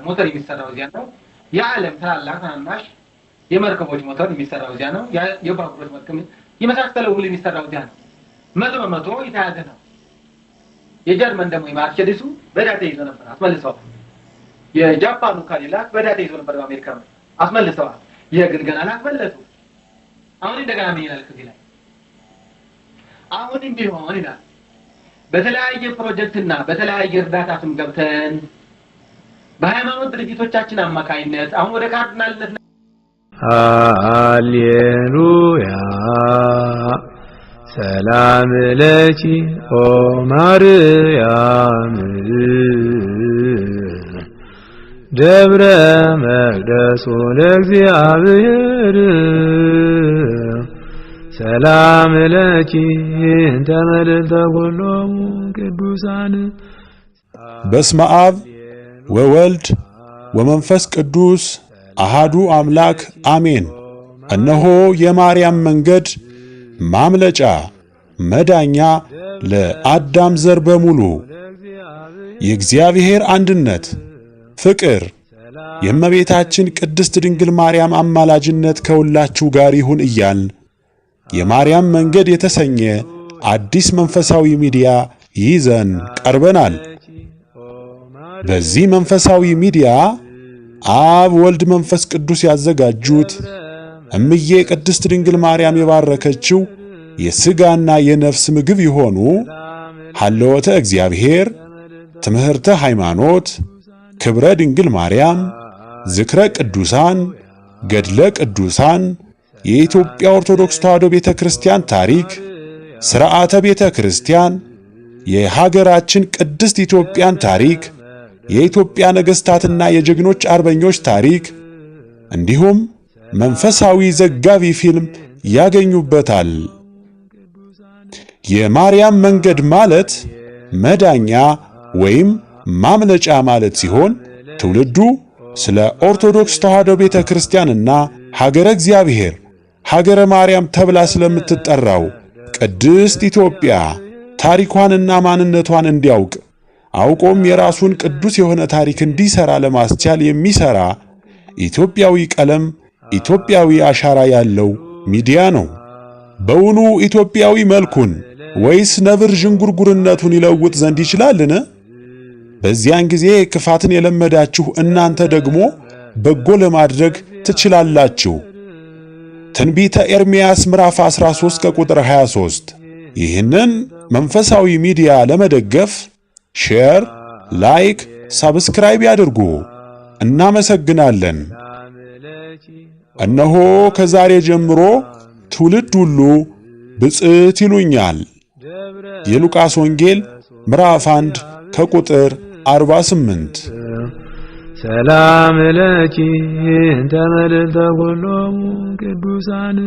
ሞተር የሚሰራው እዚያ ነው። የዓለም ታላላቅ ተናናሽ የመርከቦች ሞተር የሚሰራው እዚያ ነው። የባቡሮች መርከብ የመሳሰለው ሁሉ የሚሰራው እዚያ ነው። 100% የተያዘ ነው። የጀርመን ደግሞ የማርቸዲሱ በዕዳ ተይዞ ነበር፣ አስመልሰዋል። የጃፓኑ ካዲላክ በዕዳ ተይዞ ነበር በአሜሪካ አስመልሰዋል። ይሄ ግን ገና አላስመለሱ። አሁን እንደገና ምን ይላል ከዚህ ላይ? አሁንም ቢሆን ይላል በተለያየ ፕሮጀክትና በተለያየ እርዳታ ስም ገብተን በሃይማኖት ድርጅቶቻችን አማካይነት አሁን ወደ ካርዲናልነት ሃሌሉያ ሰላም ለኪ ኦ ማርያም ደብረ መቅደሱ ለእግዚአብሔር ሰላም ለኪ እንተ መልዕልተ ኩሎሙ ቅዱሳን። በስመ አብ ወወልድ ወመንፈስ ቅዱስ አሃዱ አምላክ አሜን። እነሆ የማርያም መንገድ ማምለጫ መዳኛ ለአዳም ዘር በሙሉ። የእግዚአብሔር አንድነት፣ ፍቅር፣ የእመቤታችን ቅድስት ድንግል ማርያም አማላጅነት ከሁላችሁ ጋር ይሁን እያልን የማርያም መንገድ የተሰኘ አዲስ መንፈሳዊ ሚዲያ ይዘን ቀርበናል። በዚህ መንፈሳዊ ሚዲያ አብ፣ ወልድ፣ መንፈስ ቅዱስ ያዘጋጁት እምዬ ቅድስት ድንግል ማርያም የባረከችው የሥጋና የነፍስ ምግብ የሆኑ ሀለወተ እግዚአብሔር፣ ትምህርተ ሃይማኖት፣ ክብረ ድንግል ማርያም፣ ዝክረ ቅዱሳን፣ ገድለ ቅዱሳን፣ የኢትዮጵያ ኦርቶዶክስ ተዋሕዶ ቤተ ክርስቲያን ታሪክ፣ ሥርዓተ ቤተ ክርስቲያን፣ የሀገራችን ቅድስት ኢትዮጵያን ታሪክ፣ የኢትዮጵያ ነገሥታትና የጀግኖች አርበኞች ታሪክ እንዲሁም መንፈሳዊ ዘጋቢ ፊልም ያገኙበታል። የማርያም መንገድ ማለት መዳኛ ወይም ማምለጫ ማለት ሲሆን ትውልዱ ስለ ኦርቶዶክስ ተዋሕዶ ቤተ ክርስቲያንና ሀገረ እግዚአብሔር ሀገረ ማርያም ተብላ ስለምትጠራው ቅድስት ኢትዮጵያ ታሪኳንና ማንነቷን እንዲያውቅ አውቆም የራሱን ቅዱስ የሆነ ታሪክ እንዲሰራ ለማስቻል የሚሰራ ኢትዮጵያዊ ቀለም፣ ኢትዮጵያዊ አሻራ ያለው ሚዲያ ነው። በውኑ ኢትዮጵያዊ መልኩን ወይስ ነብር ዥንጉርጉርነቱን ይለውጥ ዘንድ ይችላልን? በዚያን ጊዜ ክፋትን የለመዳችሁ እናንተ ደግሞ በጎ ለማድረግ ትችላላችሁ። ትንቢተ ኤርምያስ ምዕራፍ 13 ከቁጥር 23። ይህንን መንፈሳዊ ሚዲያ ለመደገፍ ሼር፣ ላይክ፣ ሰብስክራይብ ያድርጉ። እናመሰግናለን። እነሆ ከዛሬ ጀምሮ ትውልድ ሁሉ ብፅዕት ይሉኛል። የሉቃስ ወንጌል ምዕራፍ 1 ከቁጥር 48። ሰላም ለኪ እንተ መልዕልተ ኩሎሙ ቅዱሳን